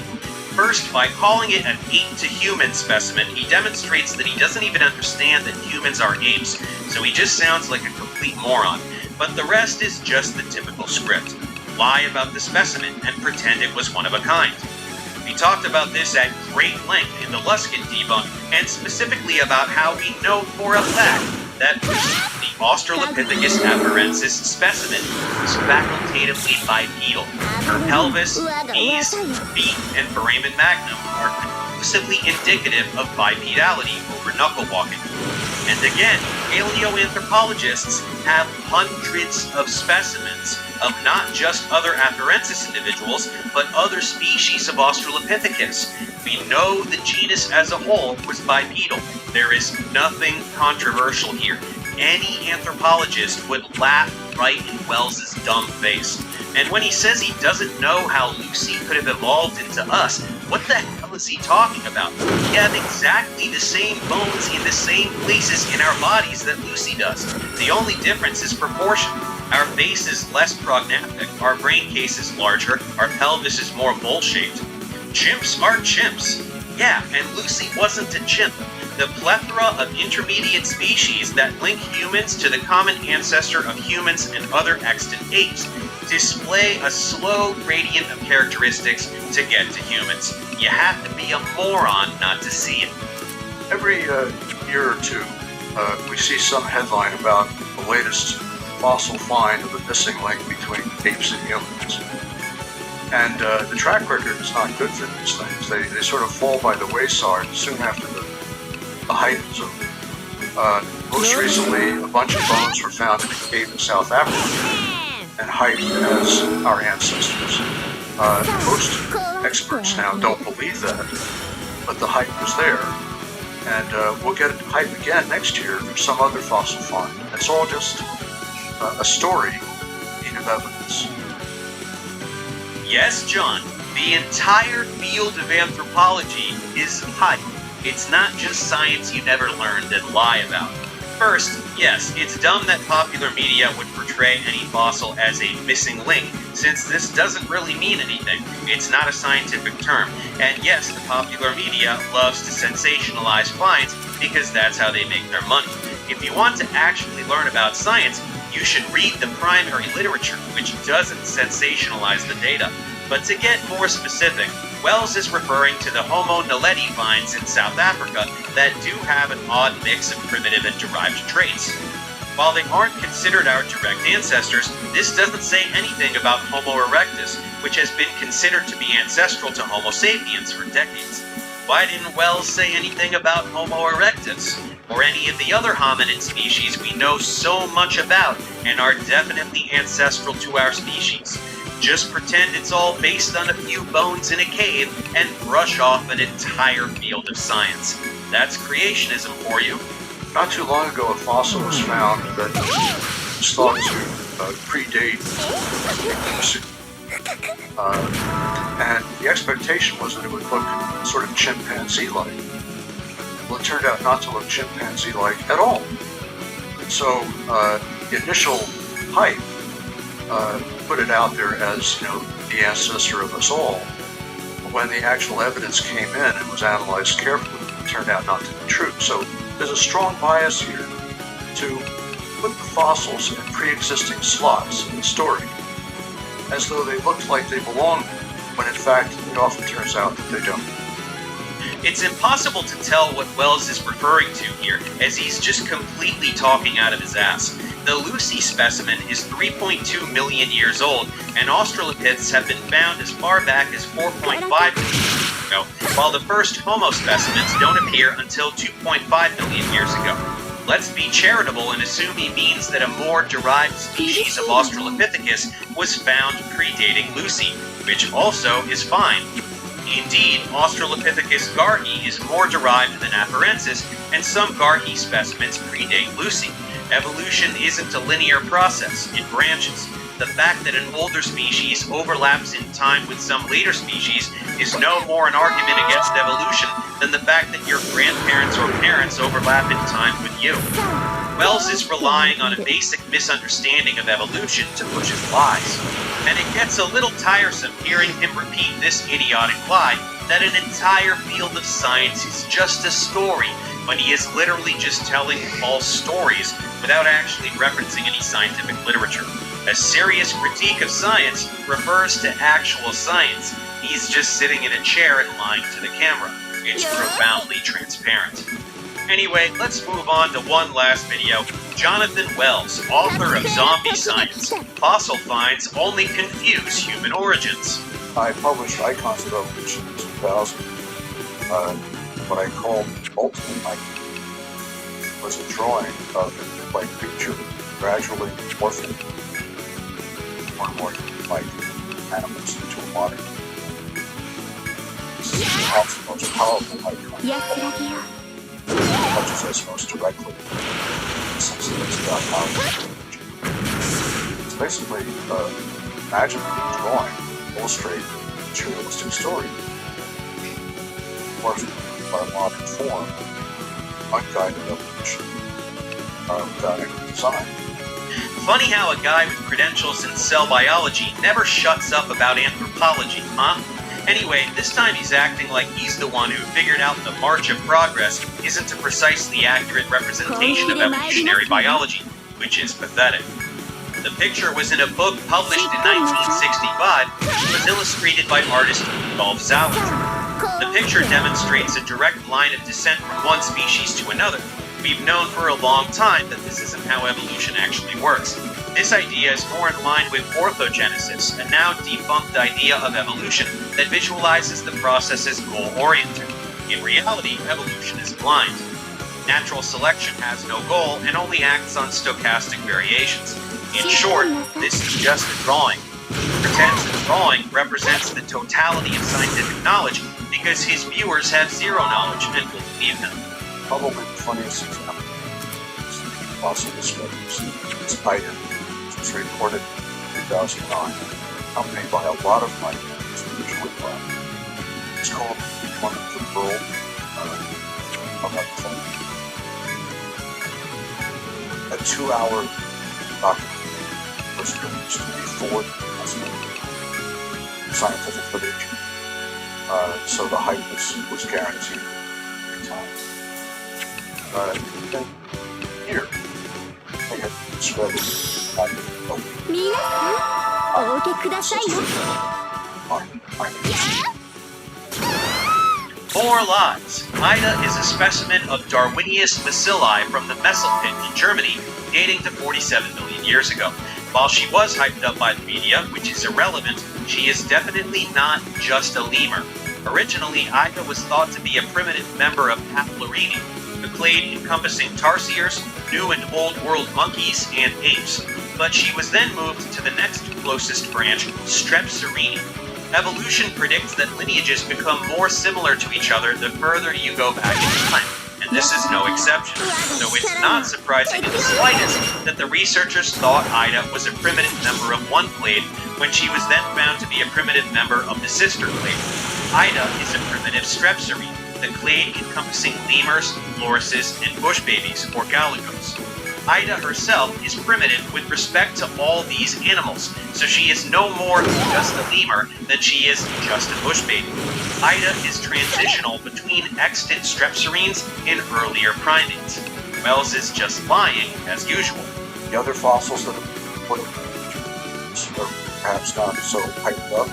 First, by calling it an ape-to-human specimen, he demonstrates that he doesn't even understand that humans are apes, so he just sounds like a complete moron. But the rest is just the typical script. Lie about the specimen and pretend it was one of a kind. We talked about this at great length in the Luskin debunk, and specifically about how we know for a fact that the Australopithecus afarensis specimen was facultatively bipedal. Her pelvis, knees, feet, and foramen magnum are conclusively indicative of bipedality over knuckle walking. And again, paleoanthropologists have hundreds of specimens of not just other afarensis individuals, but other species of Australopithecus. We know the genus as a whole was bipedal. There is nothing controversial here. Any anthropologist would laugh right in Wells's dumb face. And when he says he doesn't know how Lucy could have evolved into us, what the hell is he talking about? We have exactly the same bones in the same places in our bodies that Lucy does. The only difference is proportion. Our face is less prognathic, our brain case is larger, our pelvis is more bowl-shaped. Chimps are chimps. Yeah, and Lucy wasn't a chimp. The plethora of intermediate species that link humans to the common ancestor of humans and other extant apes display a slow gradient of characteristics to get to humans. You have to be a moron not to see it. Every year or two, we see some headline about the latest fossil find of a missing link between apes and humans. And the track record is not good for these things. They sort of fall by the wayside soon after the height is over. Most recently, a bunch of bones were found in a cave in South Africa, and height as our ancestors. Most experts now don't believe that, but the height was there. And we'll get height again next year for some other fossil find. It's all just a story in of evidence. Yes, John, the entire field of anthropology is hype. It's not just science you never learned and lie about. First, yes, it's dumb that popular media would portray any fossil as a missing link, since this doesn't really mean anything. It's not a scientific term. And yes, the popular media loves to sensationalize finds because that's how they make their money. If you want to actually learn about science, you should read the primary literature, which doesn't sensationalize the data. But to get more specific, Wells is referring to the Homo naledi finds in South Africa that do have an odd mix of primitive and derived traits. While they aren't considered our direct ancestors, this doesn't say anything about Homo erectus, which has been considered to be ancestral to Homo sapiens for decades. Why didn't Wells say anything about Homo erectus, or any of the other hominid species we know so much about and are definitely ancestral to our species? Just pretend it's all based on a few bones in a cave and brush off an entire field of science. That's creationism for you. Not too long ago, a fossil was found that was thought to predate Lucy. And the expectation was that it would look sort of chimpanzee-like. Well, it turned out not to look chimpanzee-like at all. And so the initial hype put it out there as, the ancestor of us all. But when the actual evidence came in and was analyzed carefully, it turned out not to be true. So there's a strong bias here to put the fossils in pre-existing slots in the story, as though they looked like they belonged, when in fact it often turns out that they don't. It's impossible to tell what Wells is referring to here, as he's just completely talking out of his ass. The Lucy specimen is 3.2 million years old, and Australopiths have been found as far back as 4.5 million years ago, while the first Homo specimens don't appear until 2.5 million years ago. Let's be charitable and assume he means that a more derived species of Australopithecus was found predating Lucy, which also is fine. Indeed, Australopithecus garhi is more derived than Afarensis, and some garhi specimens predate Lucy. Evolution isn't a linear process, it branches. The fact that an older species overlaps in time with some later species is no more an argument against evolution than the fact that your grandparents or parents overlap in time with you. Wells is relying on a basic misunderstanding of evolution to push his lies. And it gets a little tiresome hearing him repeat this idiotic lie that an entire field of science is just a story, when he is literally just telling false stories without actually referencing any scientific literature. A serious critique of science refers to actual science. He's just sitting in a chair and lying to the camera. It's profoundly transparent. Anyway, let's move on to one last video. Jonathan Wells, author of Zombie Science. Fossil finds only confuse human origins. I published Icons of Evolution in 2000. What I called Ultimate Icon was a drawing of a white creature gradually morphing more and more like animals into a modern. This is perhaps the most powerful icon. Touches us most directly, since it's about how it's basically a magical drawing illustrating a materialistic story, morphed by a modern form, unguided evolution, without any design. Funny how a guy with credentials in cell biology never shuts up about anthropology, huh? Anyway, this time he's acting like he's the one who figured out the march of progress isn't a precisely accurate representation of evolutionary biology, which is pathetic. The picture was in a book published in 1965 and was illustrated by artist Rudolf Zauber. The picture demonstrates a direct line of descent from one species to another. We've known for a long time that this isn't how evolution actually works. This idea is more in line with orthogenesis, a now defunct idea of evolution that visualizes the process as goal-oriented. In reality, evolution is blind. Natural selection has no goal and only acts on stochastic variations. In short, this is just a drawing. Pretends the drawing represents the totality of scientific knowledge because his viewers have zero knowledge and will believe him. Probably the funniest example is the fossil discoveries. It's item, which was reported in 2009, accompanied by a lot of money. It's usually it's called One of the World about the phone. A 2-hour documentary was released before scientific literature. So the hype was guaranteed every time. Then here, they had discovered皆さんお受けくださいよ More lies. Ida is a specimen of Darwinius bacilli from the Messel pit in Germany, dating to 47 million years ago. While she was hyped up by the media, which is irrelevant, she is definitely not just a lemur. Originally, Ida was thought to be a primitive member of Papylorini, a clade encompassing tarsiers, New and Old World monkeys, and apes. But she was then moved to the next closest branch, Strepsirini. Evolution predicts that lineages become more similar to each other the further you go back in time, and this is no exception. So it's not surprising in the slightest that the researchers thought Ida was a primitive member of one clade when she was then found to be a primitive member of the sister clade. Ida is a primitive Strepsirrhine, the clade encompassing lemurs, lorises, and bush babies, or gallicos. Ida herself is primitive with respect to all these animals, so she is no more just a lemur than she is just a bush baby. Ida is transitional between extant strepsirrhines and earlier primates. Wells is just lying, as usual. the other fossils that have put are perhaps not so hyped up,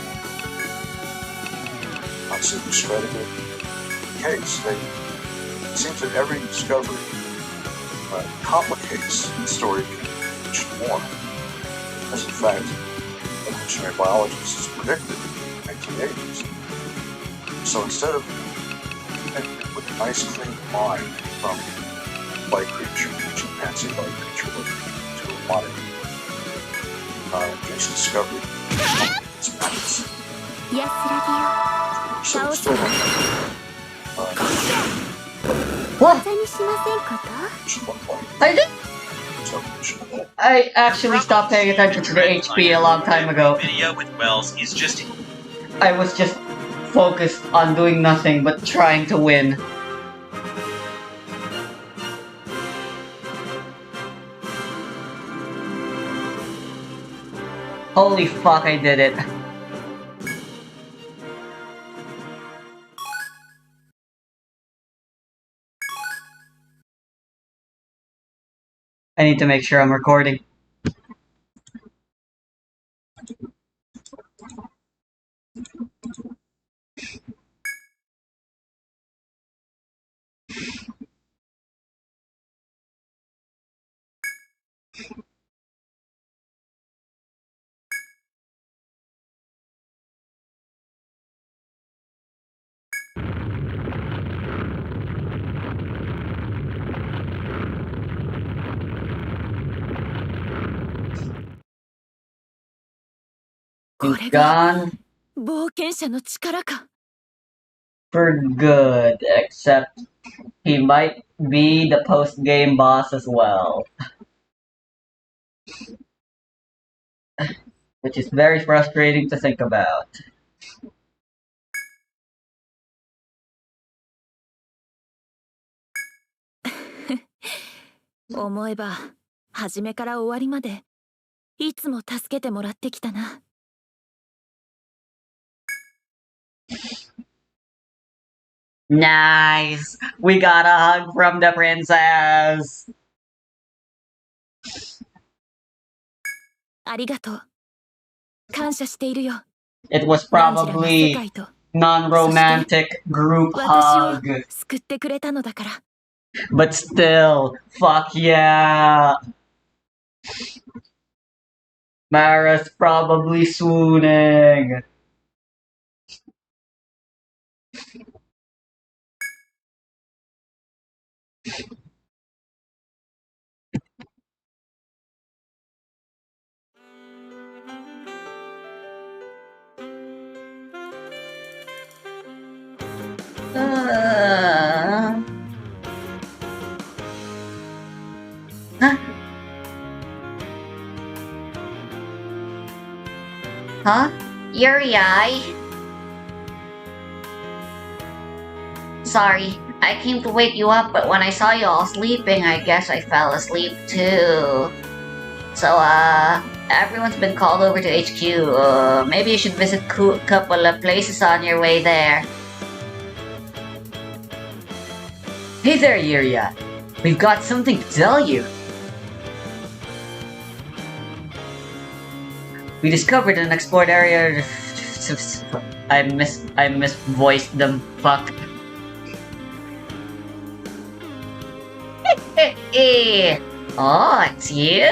not so discredited. The case, it seems that every discovery complicates the story much more, as in fact evolutionary biologists predicted in the 1980s. So instead of with a nice clean line from light creature, chimpanzee light creature, to a modern case discovery, it's nice. 安らぎを So it's still What? 技にしませんこと should look like I did. it's evolution. I actually stopped paying attention to the HP a long time ago. Video with Wells is just I was just focused on doing nothing but trying to win. Holy fuck, I did it. I need to make sure I'm recording. He's gone 冒険者の力か for good, except he might be the post-game boss as well. Which is very frustrating to think about. 思えば初めから終わりまでいつも助けてもらってきたな Nice! We got a hug from the princess! ありがとう。感謝しているよ。 It was ランジラが世 probably 界と non-romantic group 私を hug. 救ってくれたのだから。 But still, fuck yeah! Mara's probably swooning. Huh? Huh? Yuri, Sorry, I came to wake you up, but when I saw you all sleeping, I guess I fell asleep too. So, everyone's been called over to HQ. Maybe you should visit a couple of places on your way there. Hey there, Yuri. We've got something to tell you. We discovered an explored area. I misvoiced them. Fuck. Oh, it's you.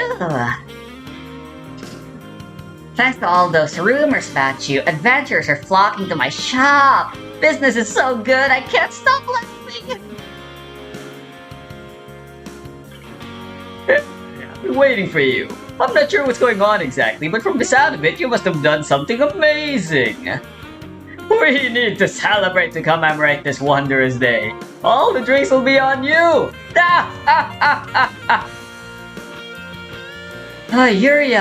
Thanks to all those rumors about you, adventurers are flocking to my shop. Business is so good, I can't stop laughing. I've been waiting for you. I'm not sure what's going on exactly, but from the sound of it, you must have done something amazing. We need to celebrate to commemorate this wondrous day. All the drinks will be on you! Yuri,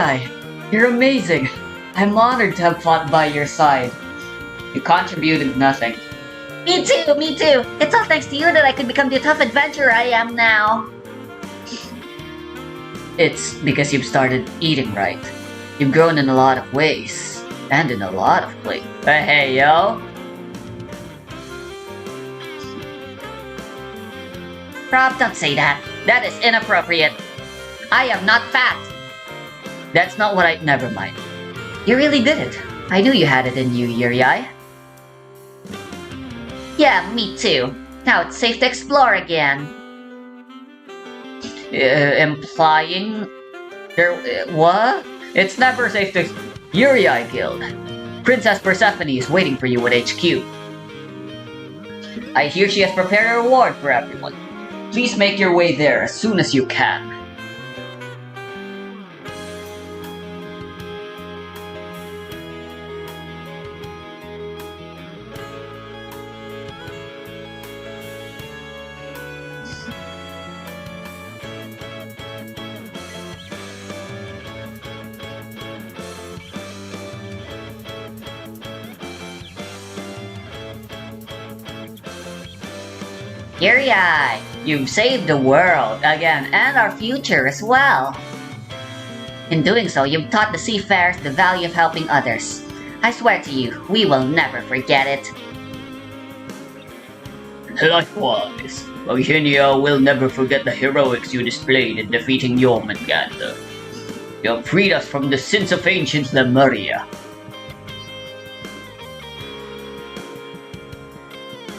you're amazing. I'm honored to have fought by your side. You contributed nothing. Me too, me too. It's all thanks to you that I could become the tough adventurer I am now. It's because you've started eating right. You've grown in a lot of ways, and in a lot of places. Hey, yo! Rob, don't say that. That is inappropriate. I am not fat. That's not what I... Never mind. You really did it. I knew you had it in you, Yuri. Yeah, me too. Now it's safe to explore again. Implying... what? It's never safe to... Yuri Guild. Princess Persephone is waiting for you at HQ. I hear she has prepared a reward for everyone. Please make your way there as soon as you can. Yuri, you've saved the world again, and our future as well. In doing so, you've taught the seafarers the value of helping others. I swear to you, we will never forget it. Likewise, Eugenia will never forget the heroics you displayed in defeating Jormungandr. You have freed us from the sins of ancient Lemuria.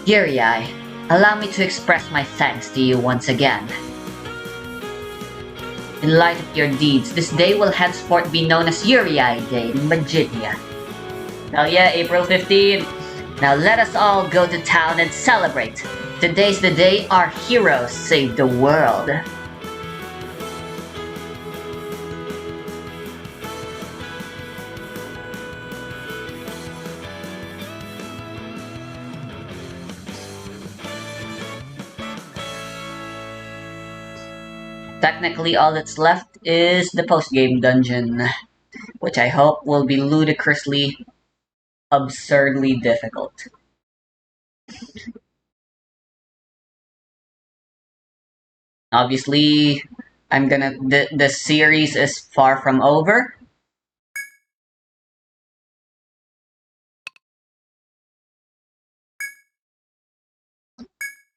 Yuri, allow me to express my thanks to you once again. In light of your deeds, this day will henceforth be known as Yuri Day in Majidia. Hell yeah, April 15th! Now let us all go to town and celebrate! Today's the day our heroes saved the world. Technically, all that's left is the post-game dungeon, which I hope will be ludicrously, absurdly difficult. Obviously, the series is far from over.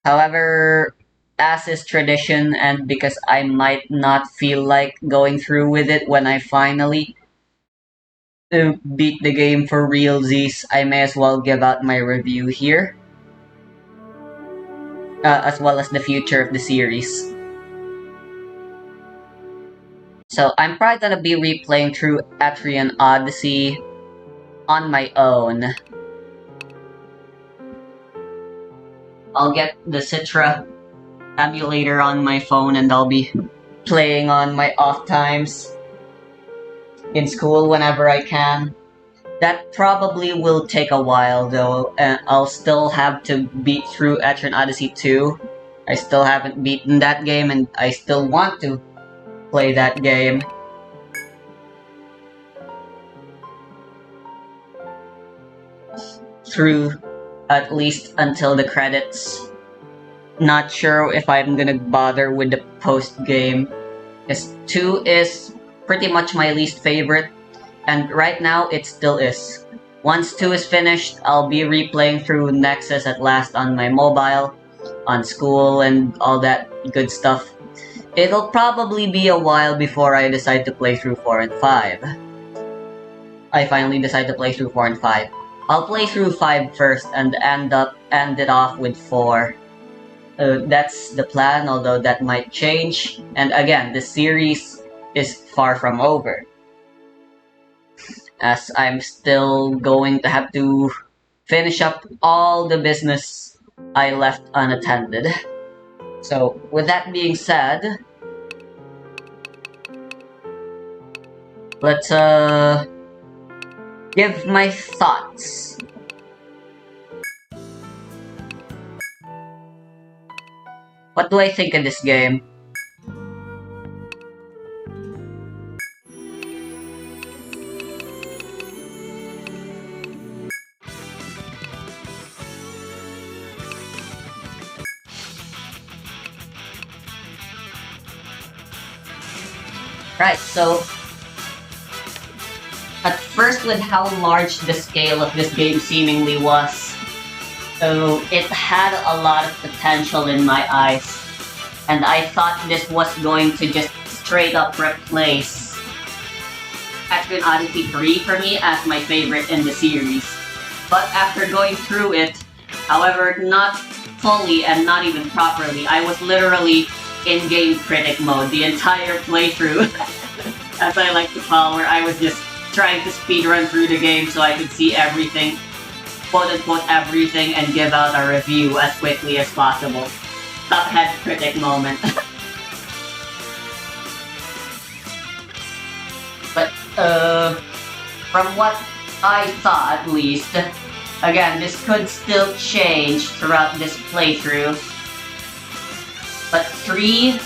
However, as is tradition, and because I might not feel like going through with it when I finally beat the game for realsies, I may as well give out my review here, as well as the future of the series. So I'm probably gonna be replaying through Etrian Odyssey on my own. I'll get the Citra emulator on my phone and I'll be playing on my off times in school whenever I can. That probably will take a while though, and I'll still have to beat through Etrian Odyssey 2. I still haven't beaten that game and I still want to play that game. Through at least until the credits. Not sure if I'm gonna bother with the post game, because 2 is pretty much my least favorite, and right now it still is. Once 2 is finished, I'll be replaying through Nexus at last on my mobile, on school, and all that good stuff. It'll probably be a while before I decide to play through 4 and 5. I finally decide to play through 4 and 5. I'll play through 5 first and end it off with 4. That's the plan, although that might change. And again, the series is far from over, as I'm still going to have to finish up all the business I left unattended. So, with that being said, let's give my thoughts. What do I think of this game? Right, so at first with how large the scale of this game seemingly was, so it had a lot of potential in my eyes, and I thought this was going to just straight up replace Etrian Odyssey 3 for me as my favorite in the series. But after going through it, however, not fully and not even properly, I was literally in-game critic mode the entire playthrough, as I like to call, where I was just trying to speedrun through the game so I could see everything, quote-unquote everything, and give out a review as quickly as possible. Cuphead critic moment. But, from what I thought, at least, again, this could still change throughout this playthrough, but 3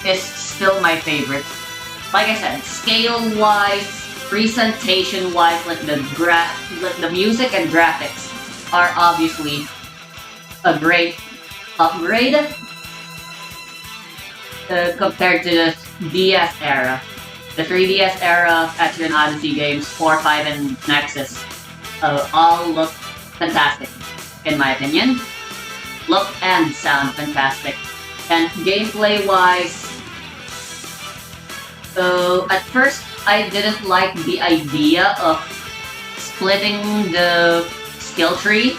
is still my favorite. Like I said, scale-wise, presentation-wise, like the music and graphics are obviously a great upgrade compared to the DS era. The 3DS era Etrian Odyssey games, 4, 5, and Nexus, all look fantastic, in my opinion. Look and sound fantastic. And gameplay-wise, at first I didn't like the idea of splitting the skill tree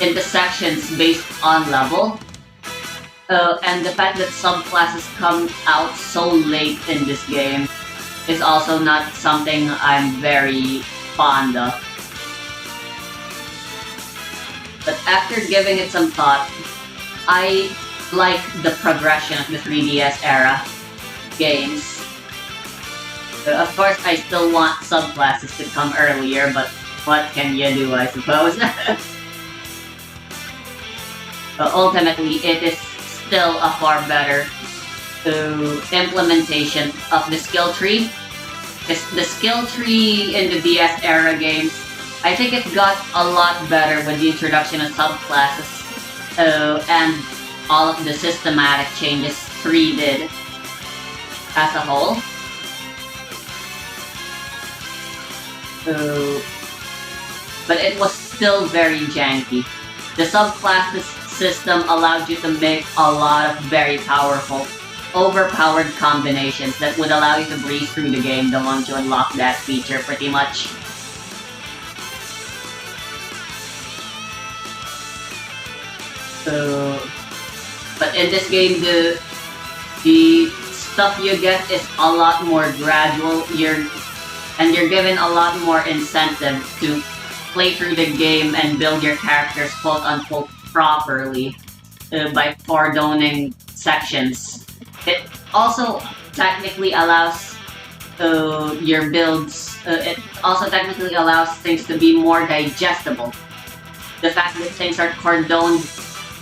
into sections based on level. And the fact that subclasses come out so late in this game is also not something I'm very fond of. But after giving it some thought, I like the progression of the 3DS era games. Of course, I still want subclasses to come earlier, but what can you do, I suppose? But ultimately, it is still a far better implementation of the skill tree. The skill tree in the DS era games, I think it got a lot better with the introduction of subclasses and all of the systematic changes 3 did as a whole. But it was still very janky. The subclasses system allowed you to make a lot of very powerful, overpowered combinations that would allow you to breeze through the game the moment you unlock that feature, pretty much. But in this game, the stuff you get is a lot more gradual. You're given a lot more incentive to play through the game and build your characters quote-unquote properly by pardoning sections. It also technically allows your builds, it also technically allows things to be more digestible. The fact that things are cordoned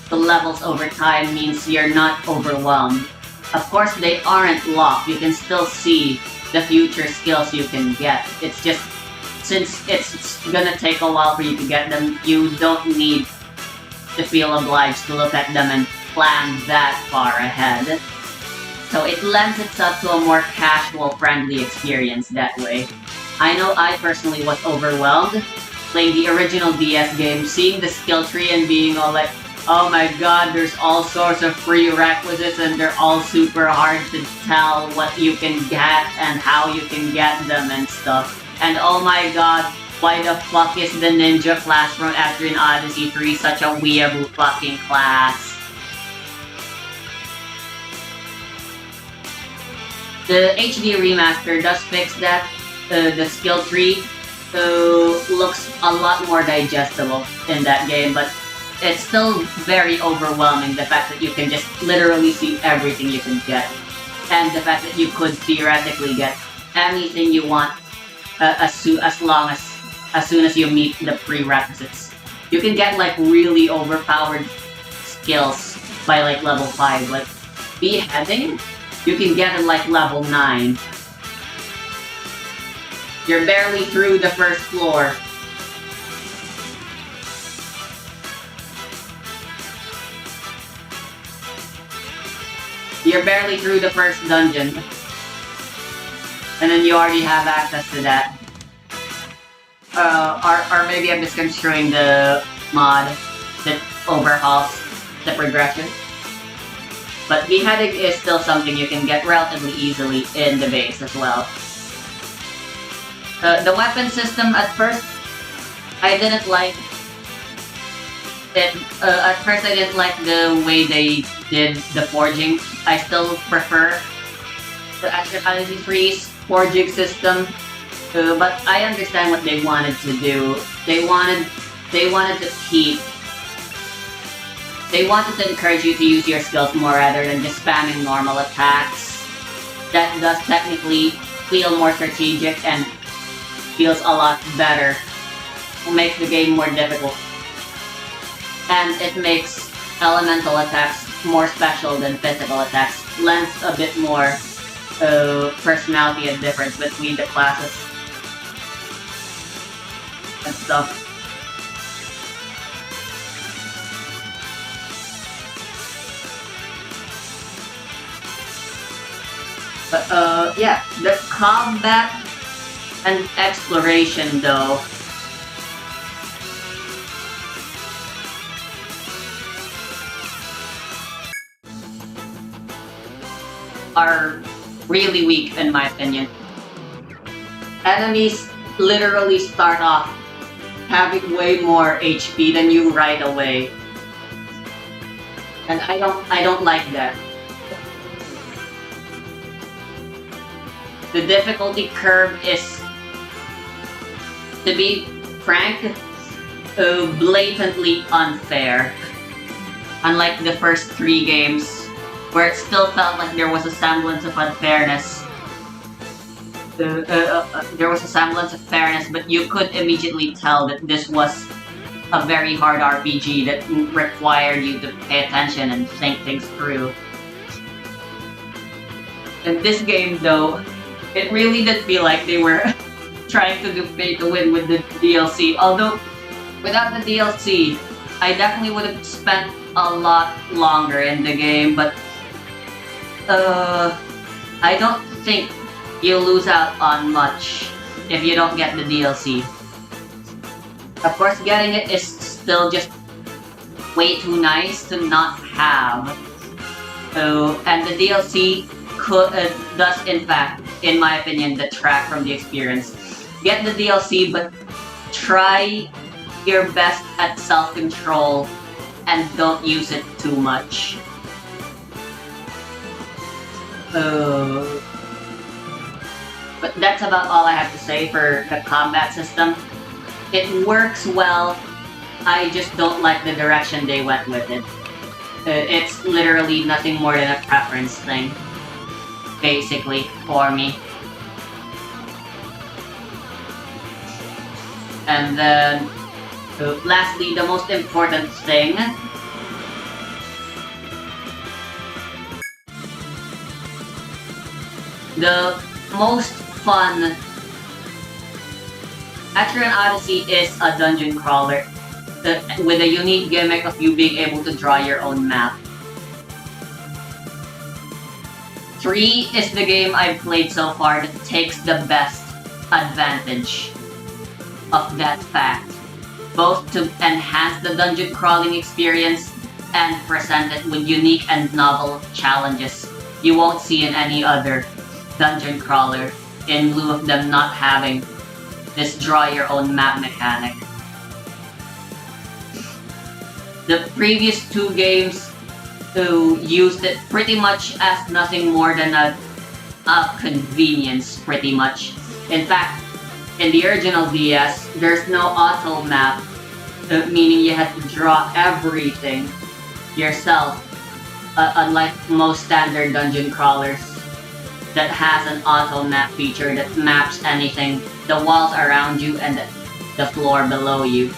to levels over time means you're not overwhelmed. Of course, they aren't locked. You can still see the future skills you can get. It's just, since it's gonna take a while for you to get them, you don't need to feel obliged to look at them and plan that far ahead. So it lends itself to a more casual, friendly experience that way. I know I personally was overwhelmed playing the original DS game, seeing the skill tree and being all like, oh my god, there's all sorts of prerequisites and they're all super hard to tell what you can get and how you can get them and stuff. And oh my god, why the fuck is the ninja class from Etrian Odyssey 3 such a weeaboo fucking class? The HD remaster does fix that. The skill tree looks a lot more digestible in that game, but it's still very overwhelming, the fact that you can just literally see everything you can get. And the fact that you could theoretically get anything you want as soon as you meet the prerequisites. You can get like really overpowered skills by like level 5, like beheading, you can get at like level 9. You're barely through the first floor. You're barely through the first dungeon. And then you already have access to that. Or maybe I'm misconstruing the mod that overhauls the progression. But beheading is still something you can get relatively easily in the base as well. The weapon system, at first, I didn't like it. At first I didn't like the way they did the forging. I still prefer the Etrian Odyssey 3's forging system. But I understand what they wanted to do. They wanted to encourage you to use your skills more rather than just spamming normal attacks. That does technically feel more strategic and feels a lot better. It makes the game more difficult. And it makes elemental attacks more special than physical attacks. Lends a bit more personality and difference between the classes and stuff. But yeah, the combat and exploration though are really weak in my opinion. Enemies literally start off having way more HP than you right away. And I don't like that. The difficulty curve is, to be frank, blatantly unfair. Unlike the first 3 games, where it still felt like there was a semblance of unfairness. There was a semblance of fairness, but you could immediately tell that this was a very hard RPG that required you to pay attention and think things through. In this game, though, it really did feel like they were trying to do pay to win with the DLC. Although, without the DLC, I definitely would have spent a lot longer in the game, but I don't think you lose out on much if you don't get the DLC. Of course, getting it is still just way too nice to not have. And the DLC does in fact, in my opinion, detract from the experience. Get the DLC, but try your best at self-control and don't use it too much. But that's about all I have to say for the combat system. It works well, I just don't like the direction they went with it. It's literally nothing more than a preference thing, basically, for me. And then, lastly, the most important thing, the most fun Etrian Odyssey is a dungeon crawler with a unique gimmick of you being able to draw your own map. 3 is the game I've played so far that takes the best advantage of that fact, both to enhance the dungeon crawling experience and present it with unique and novel challenges you won't see in any other dungeon crawler, in lieu of them not having this draw your own map mechanic. The previous 2 games used it pretty much as nothing more than a convenience, pretty much. In fact, in the original DS, there's no auto map, meaning you had to draw everything yourself, unlike most standard dungeon crawlers that has an auto map feature that maps anything, the walls around you and the floor below you.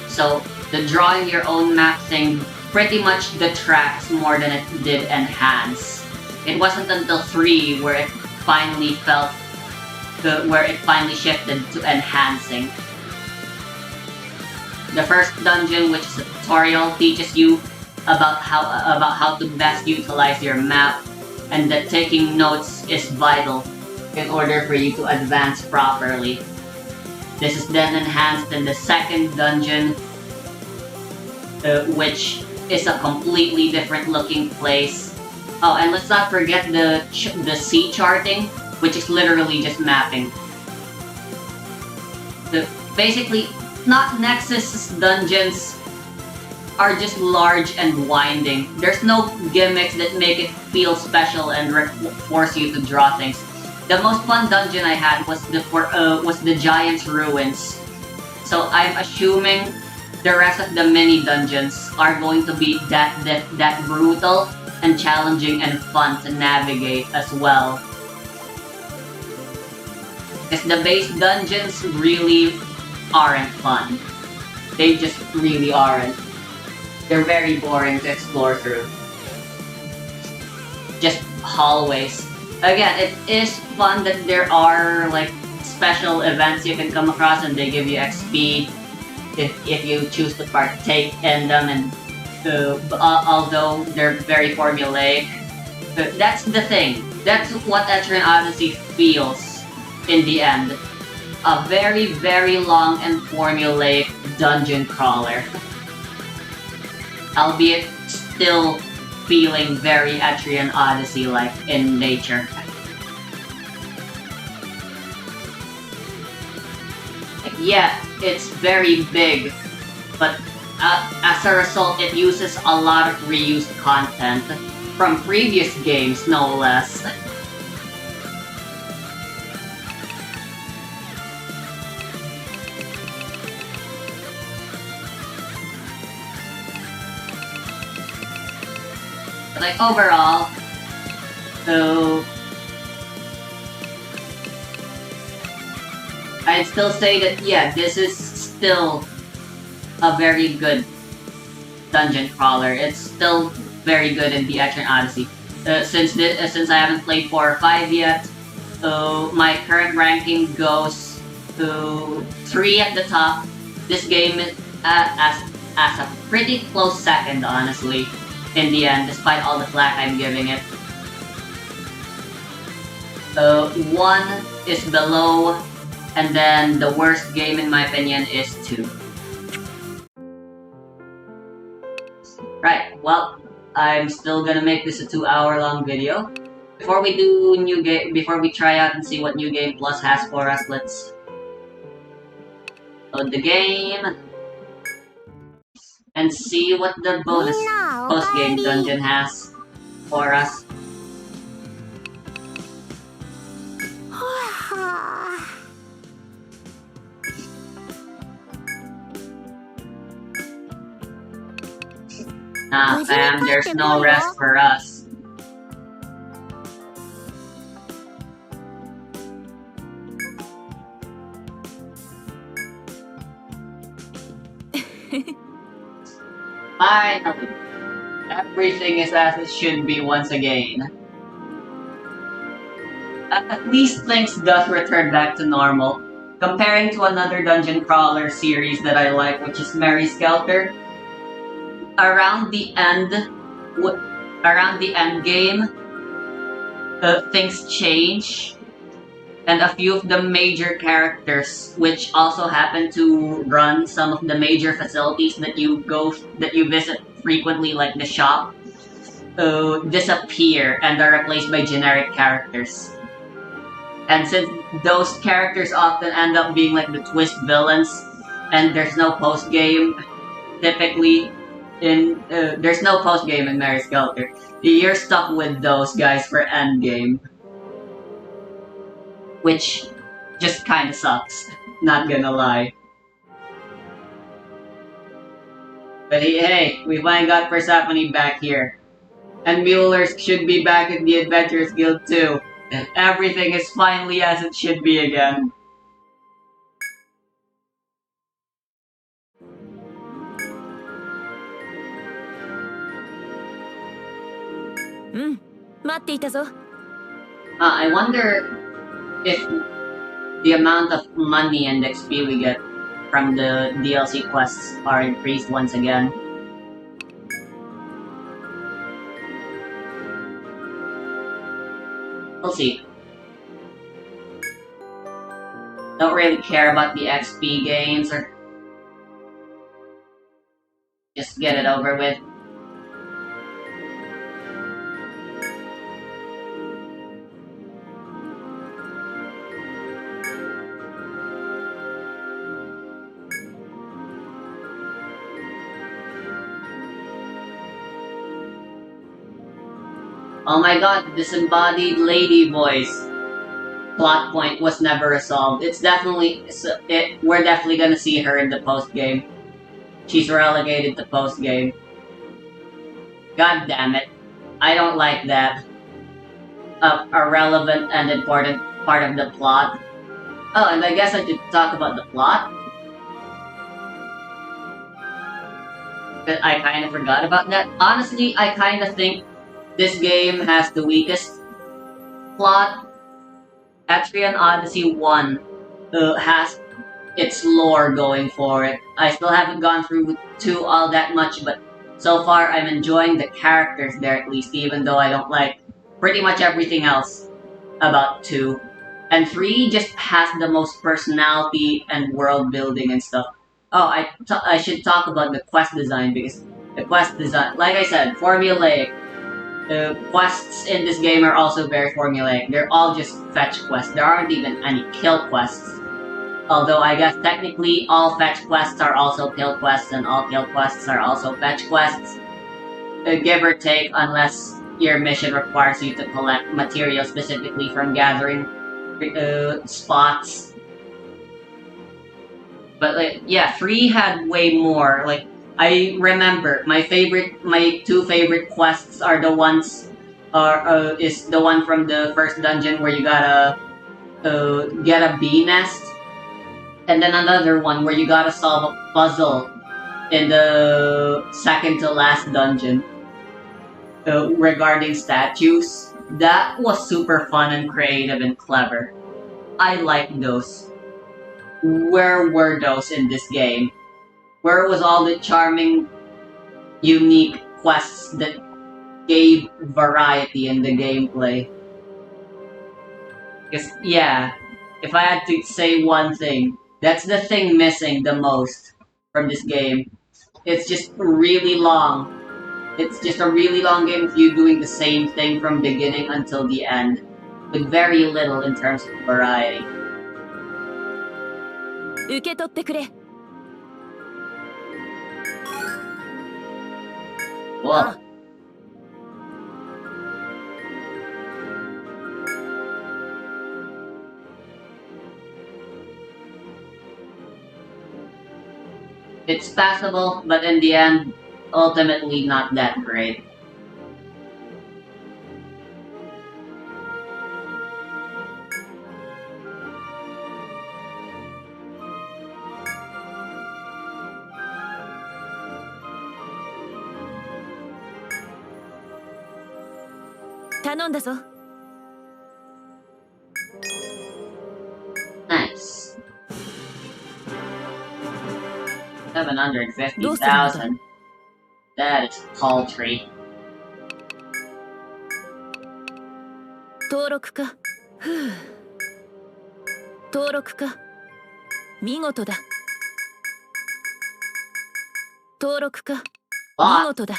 So the drawing your own map thing pretty much detracts more than it did enhance. It wasn't until 3 where it finally shifted to enhancing. The first dungeon, which is a tutorial, teaches you about how to best utilize your map, and that taking notes is vital in order for you to advance properly. This is then enhanced in the second dungeon, which is a completely different looking place. Oh, and let's not forget the sea charting, which is literally just mapping. Basically, not Nexus dungeons are just large and winding. There's no gimmicks that make it feel special and force you to draw things. The most fun dungeon I had was the Giant's Ruins. So I'm assuming the rest of the mini dungeons are going to be that brutal and challenging and fun to navigate as well. Because the base dungeons really aren't fun. They just really aren't. They're very boring to explore through. Just hallways. Again, it is fun that there are like special events you can come across and they give you XP if you choose to partake in them, and although they're very formulaic, that's the thing. That's what Etrian Odyssey feels in the end. A very, very long and formulaic dungeon crawler. Albeit still feeling very Etrian Odyssey-like in nature. Yeah, it's very big, but as a result, it uses a lot of reused content from previous games, no less. Like overall, so I'd still say that yeah, this is still a very good dungeon crawler. It's still very good in the Etrian Odyssey. Since I haven't played 4 or 5 yet, my current ranking goes to 3 at the top. This game is as a pretty close second, honestly. In the end, despite all the flack I'm giving it. 1 is below, and then the worst game in my opinion is 2. Right, well, I'm still gonna make this a 2-hour long video. Before we do before we try out and see what New Game Plus has for us, let's load the game and see what the bonus post-game dungeon has for us. Nah, fam, there's no rest for us. Finally, everything is as it should be once again. At least things does return back to normal. Comparing to another dungeon crawler series that I like, which is Mary Skelter, around the end game, things change, and a few of the major characters, which also happen to run some of the major facilities that you visit frequently, like the shop, disappear and are replaced by generic characters. And since those characters often end up being like the twist villains, and there's no post game, typically there's no post game in Mary Skelter, you're stuck with those guys for end game. Which just kinda sucks, not gonna lie. But hey, we finally got Persephone back here. And Mueller should be back at the Adventurers Guild too. And everything is finally as it should be again. 待っていたぞ。 I wonder if the amount of money and XP we get from the DLC quests are increased once again. We'll see. Don't really care about the XP gains, or just get it over with. Oh my god, the disembodied lady voice plot point was never resolved. We're definitely gonna see her in the post game. She's relegated to post game. God damn it. I don't like that. A relevant and important part of the plot. Oh, and I guess I should talk about the plot. But I kinda forgot about that. Honestly, I kinda think this game has the weakest plot. Etrian Odyssey 1 has its lore going for it. I still haven't gone through 2 all that much, but so far I'm enjoying the characters there at least, even though I don't like pretty much everything else about 2. And 3 just has the most personality and world building and stuff. Oh, I should talk about the quest design, because the quest design, like I said, formulaic. The quests in this game are also very formulaic. They're all just fetch quests. There aren't even any kill quests. Although I guess technically all fetch quests are also kill quests, and all kill quests are also fetch quests. Give or take, unless your mission requires you to collect material specifically from gathering spots. But like, yeah, 3 had way more. Like, I remember my 2 favorite quests are the ones, is the one from the first dungeon where you gotta get a bee nest, and then another one where you gotta solve a puzzle in the second to last dungeon regarding statues. That was super fun and creative and clever. I liked those. Where were those in this game? Where was all the charming, unique quests that gave variety in the gameplay? Because, yeah, if I had to say one thing, that's the thing missing the most from this game. It's just really long, It's just a really long game of you doing the same thing from beginning until the end, with very little in terms of variety. 受け取ってくれ。 Whoa. It's passable, but in the end, ultimately not that great. Nice. 750,000. That is paltry. 登録か。ふう。登録か。見事だ。登録か。見事だ。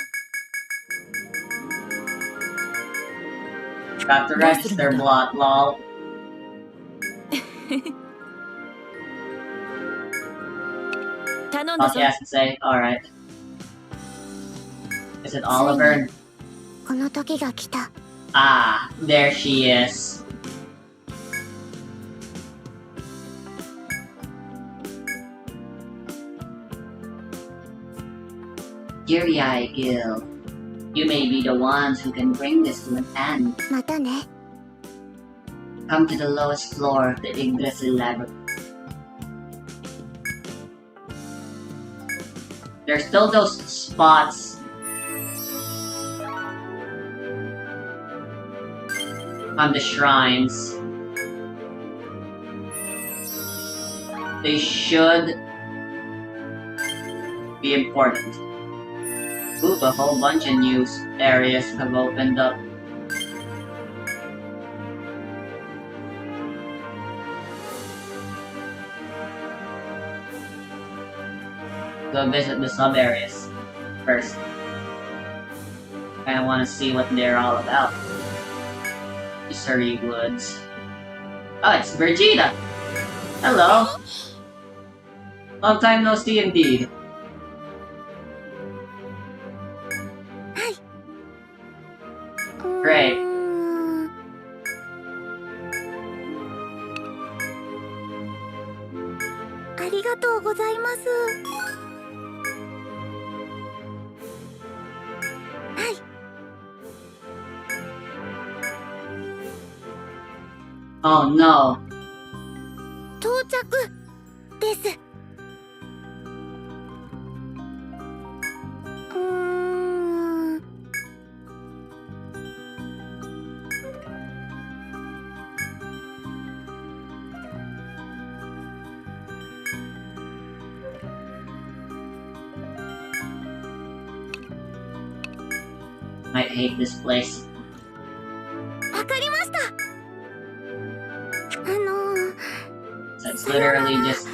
Got to register blot, lol. 頼んだ All ぞ she。has to say, alright. Is it Oliver? この時が来た。 Ah, there she is. Yuri Guild. You may be the ones who can bring this to an end. またね。 Come to the lowest floor of the Yggdrasil labyrinth. There's still those spots on the shrines. They should be important. Ooh, a whole bunch of new areas have opened up. Go visit the sub areas first. Kinda wanna see what they're all about. Surrey Woods. Oh, it's Brigida! Hello! Long time no see indeed. Great. ありがとうございます。 Oh no. 到着です。Might hate this place. わかりました。So it's literally just.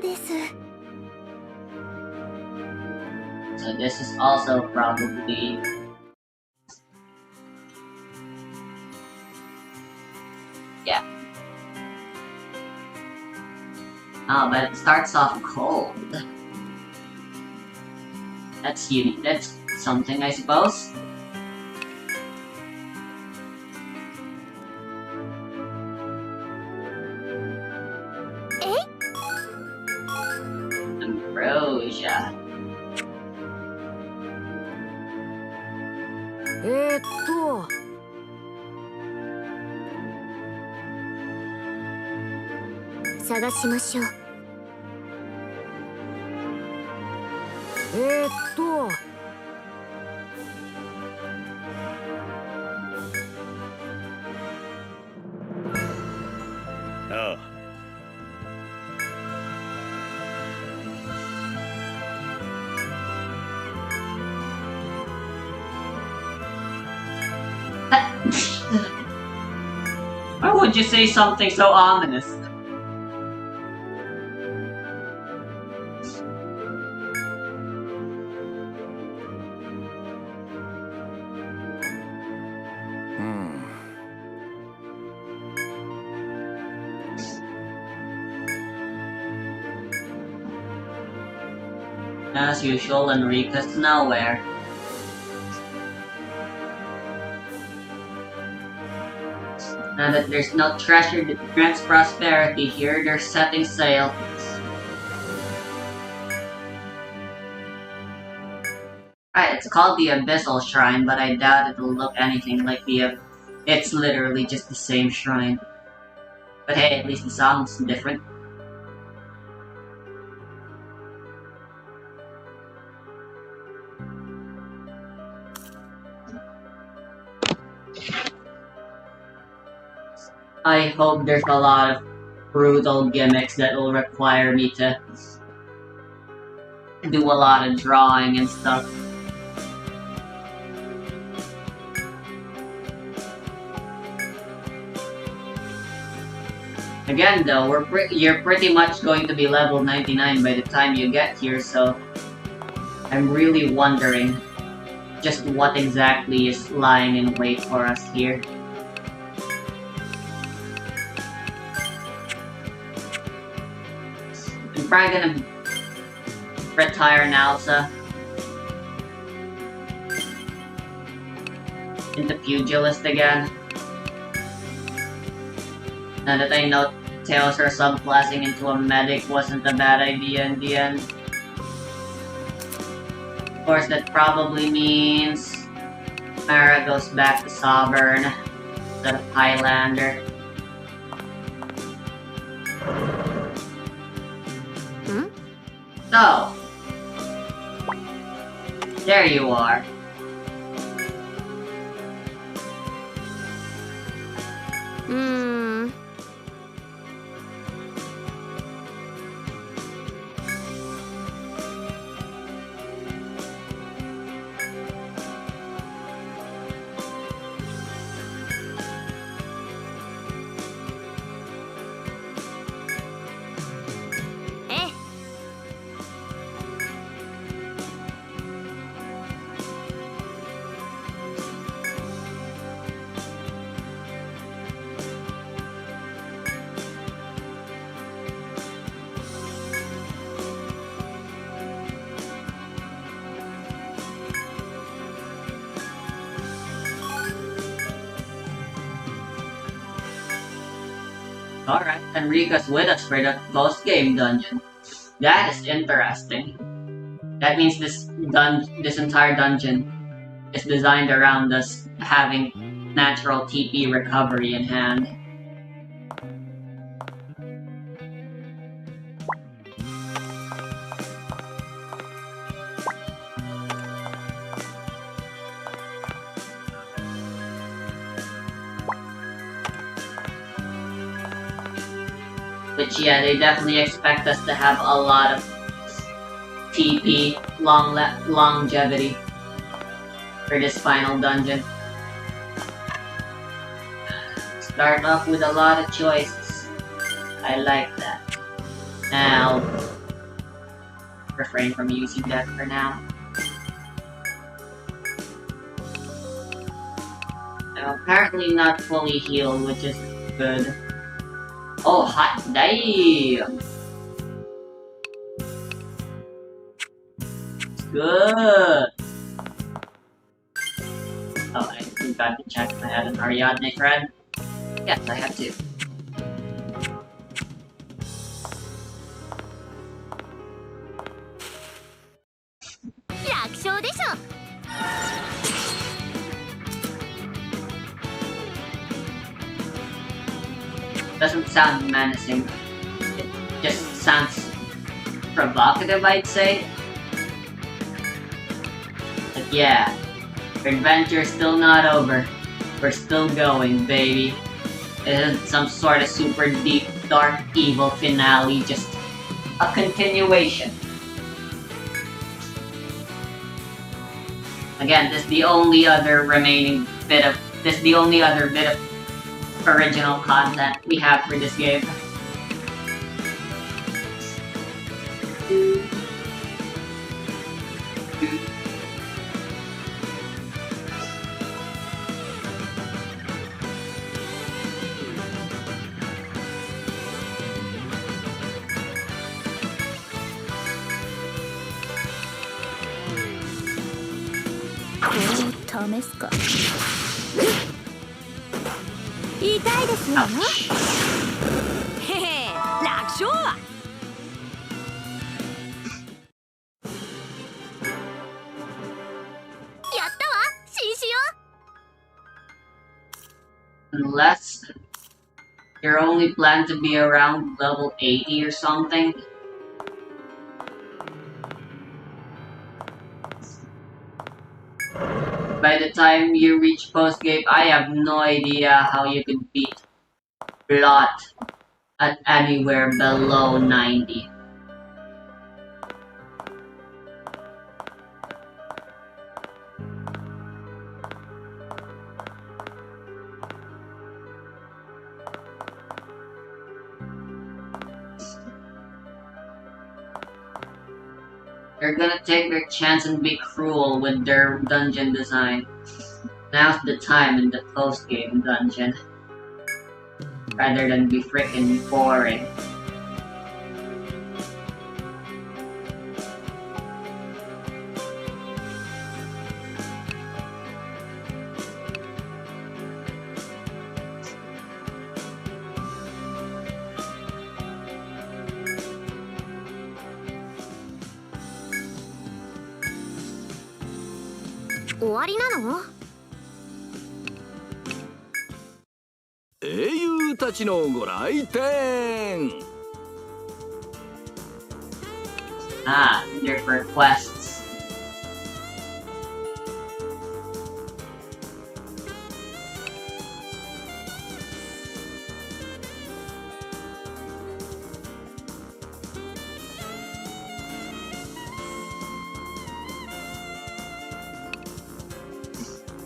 です。 So this is also probably. Yeah. Oh, but it starts off cold. That's unique. That's something, I suppose. Ambrosia. 探しましょう。ああ。 Why would you say something so ominous? As usual, Enrica's nowhere. Now that there's no treasure that grants prosperity here, they're setting sail. Right, it's called the Abyssal Shrine, but I doubt it'll look anything like the It's literally just the same shrine. But hey, at least the song's different. I hope there's a lot of brutal gimmicks that will require me to do a lot of drawing and stuff. Again though, you're pretty much going to be level 99 by the time you get here, so I'm really wondering just what exactly is lying in wait for us here. I'm probably gonna retire Nalsa into Pugilist again. Now that I know Teosur subclassing into a medic wasn't a bad idea in the end. Of course, that probably means Mara goes back to Sovereign instead of Highlander. So, there you are. Alright, Enrica's with us for the post-game dungeon. That is interesting. That means this entire dungeon is designed around us having natural TP recovery in hand. Which, yeah, they definitely expect us to have a lot of TP, longevity for this final dungeon. Start off with a lot of choices. I like that. Now, I'll refrain from using that for now. I'm apparently not fully healed, which is good. Oh, hot damn! Good! Oh, I forgot to check if I had an Ariadne thread. Yes, I have two. Doesn't sound menacing. It just sounds provocative, I'd say. But yeah, our adventure's still not over. We're still going, baby. It isn't some sort of super deep, dark, evil finale, just a continuation. Again, this is the only other bit of original content we have for this game. れを試すか。痛いですよ。 Ouch. へへ、楽勝。やったわ、紳士よ。 Unless you're only planned to be around level 80 or something. By the time you reach postgame, I have no idea how you could beat Blot at anywhere below 90. They're gonna take their chance and be cruel with their dungeon design. Now's the time in the post-game dungeon. Rather than be freaking boring. Ah, their requests.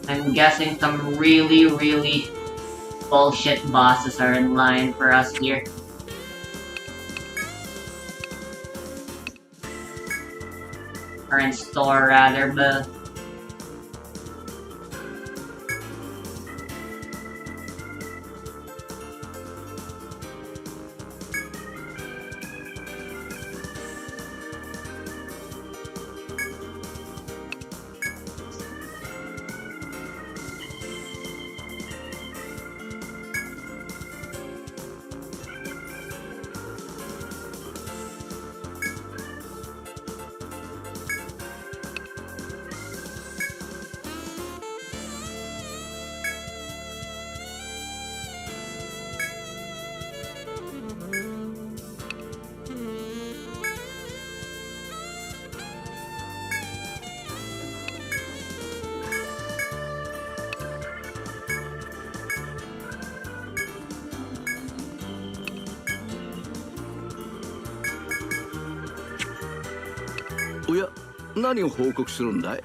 I'm guessing some really bullshit bosses are in line for us here. Or in store rather, but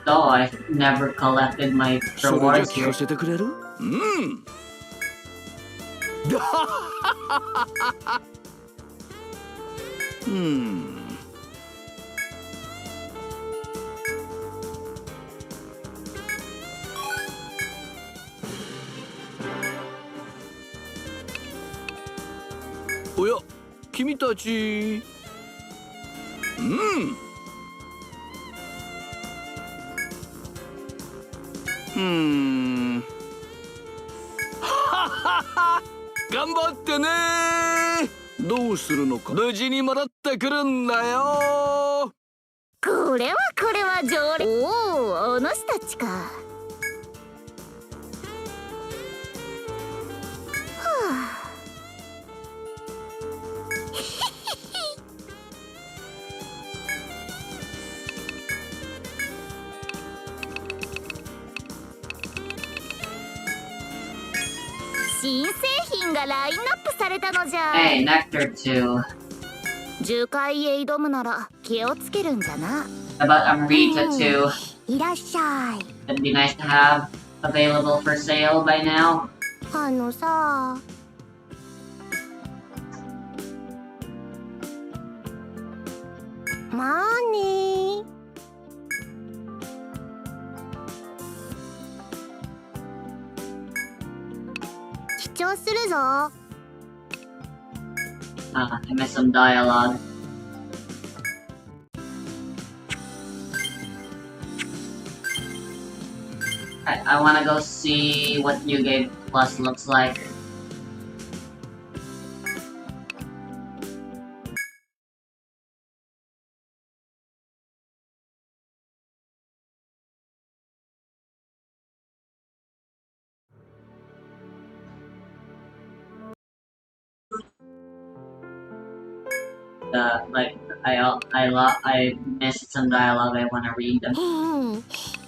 though I've never collected my rewards here. Hey, Nectar 2. 樹海へ挑むなら気をつけるんじゃな。 How about Amrita 2? いらっしゃい。 That'd be nice to have available for sale by now. さ。まあね。記帳するぞ。 I missed some dialogue. I wanna go see what New Game Plus looks like. Like, I missed some dialogue, I wanna read them.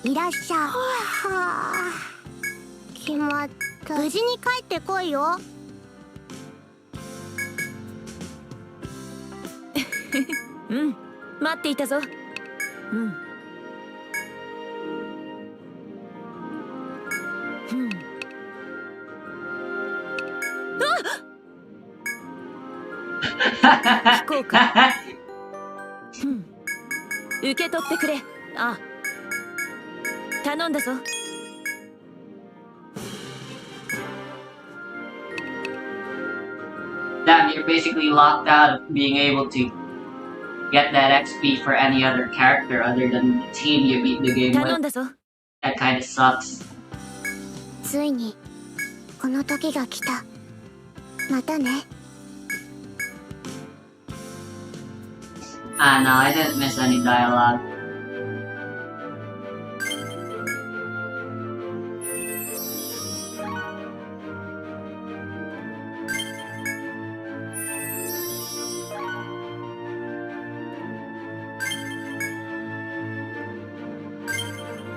いらっしゃい。はあ。決まった。無事に帰ってこいよ。うん、待っていたぞ。うん。うん。あっ。行こうか。うん。受け取ってくれ。ああ。頼んだぞ。Damn, you're basically locked out of being able to get that XP for any other character other than the team you beat the game 頼ん with. だぞ。That kinda sucks. ついにこの時が来た。またね。Ah, no, I didn't miss any dialogue.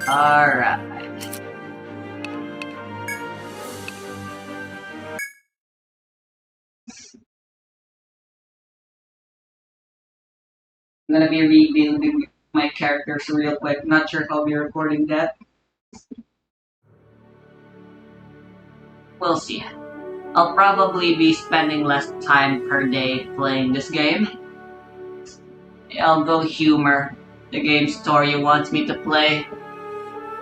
Alright. I'm gonna be rebuilding my characters real quick. Not sure if I'll be recording that. We'll see. I'll probably be spending less time per day playing this game. I'll go humor the game story wants me to play.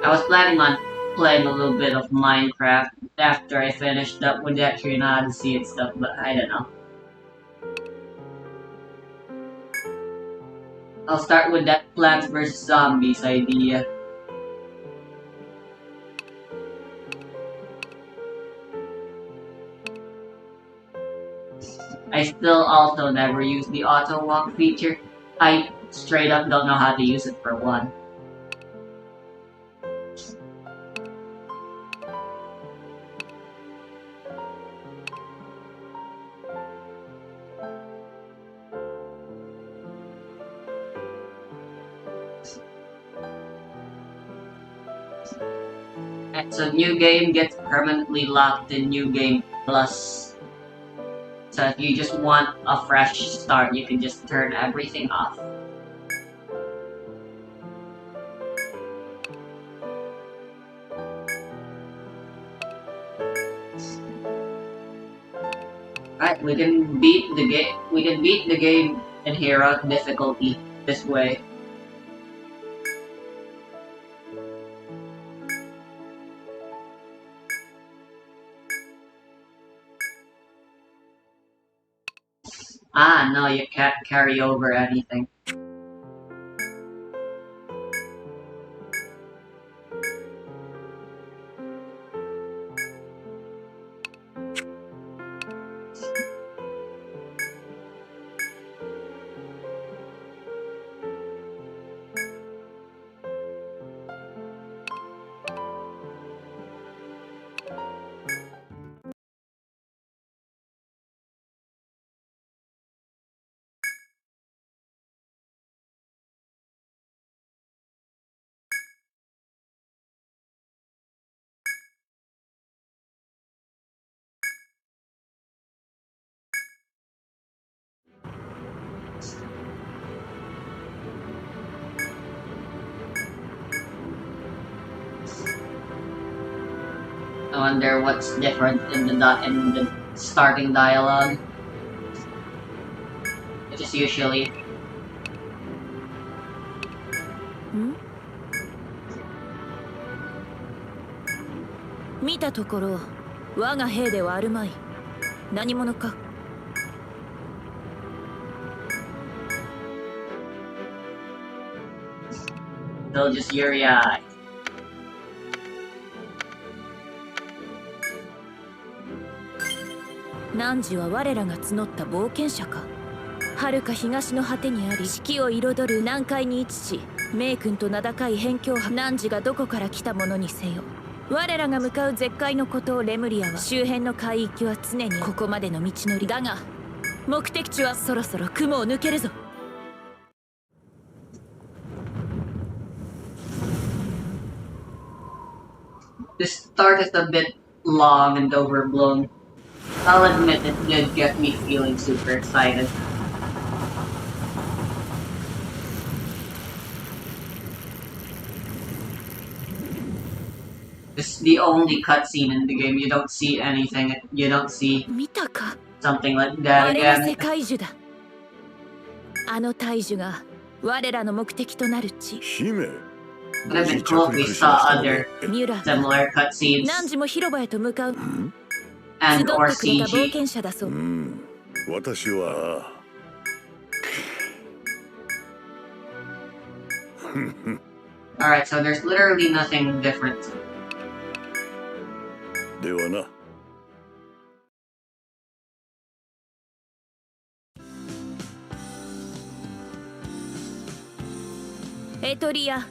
I was planning on playing a little bit of Minecraft after I finished up with that Tree Odyssey and stuff, but I don't know. I'll start with that Plants vs. Zombies idea. I still also never used the auto walk feature. I straight up don't know how to use it for one. And so new game gets permanently locked in New Game Plus. So if you just want a fresh start, you can just turn everything off. Right, we can beat the game. We can beat the game in hero difficulty this way. Ah, no, you can't carry over anything. I wonder what's different in the starting dialogue. Which is usually 見たところ我が兵ではあるまい。何者か。 they'll just Yuri. 汝は我らが募った冒険者か。遥か東の果てにあり、四季を彩る南海に位置し、名君と名高い辺境派。汝がどこから来たものにせよ、我らが向かう絶海の孤島レムリアは、周辺の海域は常にここまでの道のりだが、目的地はそろそろ雲を抜けるぞ。This start is a bit long and overblown. I'll admit it did get me feeling super excited. This is the only cutscene in the game. You don't see anything. You don't see 見たか。 something like that あれが世 again. 界樹だ。あの大樹が我らの目的となる地。姫 Would have been cool if we saw other ミュラー similar cutscenes 汝も広場へと向かう。集 and っ or てくれた冒 CG. 険者だそう。私は Alright, so there's literally nothing different. ではな。エトリア、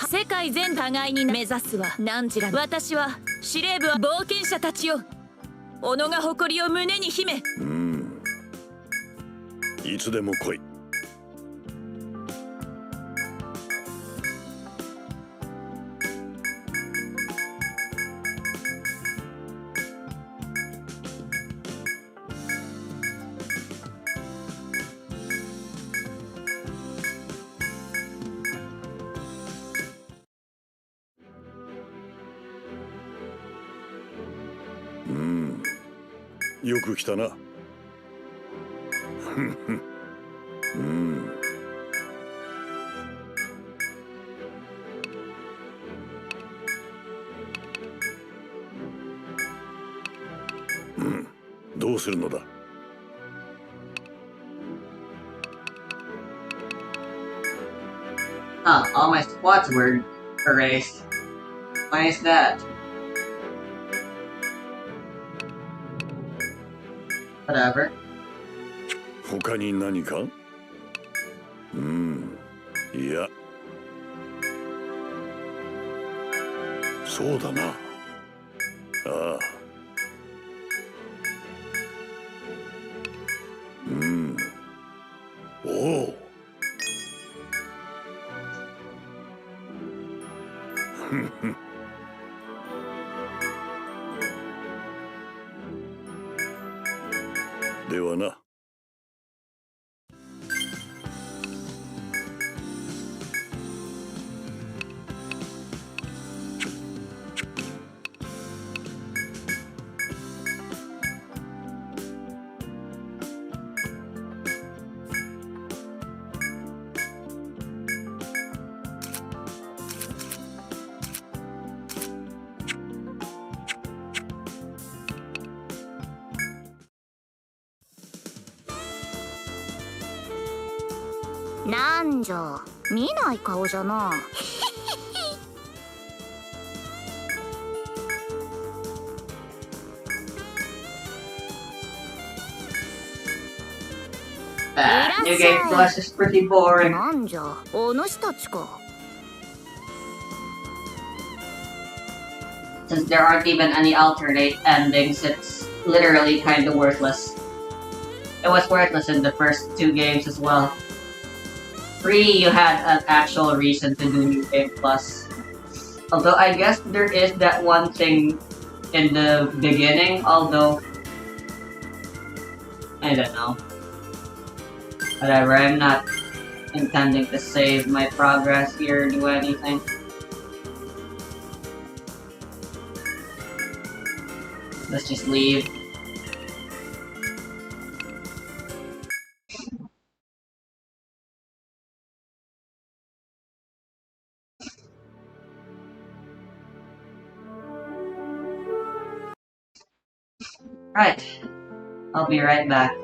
世界全互いに目指すは汝ら。私は司令部は冒険者たちよ。己が誇りを胸に秘め。いつでも来い。よく来たな。どうするのだ。Huh, all my squats were erased. Why is that? Whatever. 他に何か？いや。そうだな。ああ。おお。ではな。なんじゃ見ない顔じゃな。New Game Plus is pretty boring. なんじゃお主たちか。Since there aren't even any alternate endings, it's literally kind of worthless. It was worthless in the first two games as well. 3, you had an actual reason to do New Game Plus. Although I guess there is that one thing in the beginning, although I don't know. Whatever, I'm not intending to save my progress here or do anything. Let's just leave. Right. I'll be right back.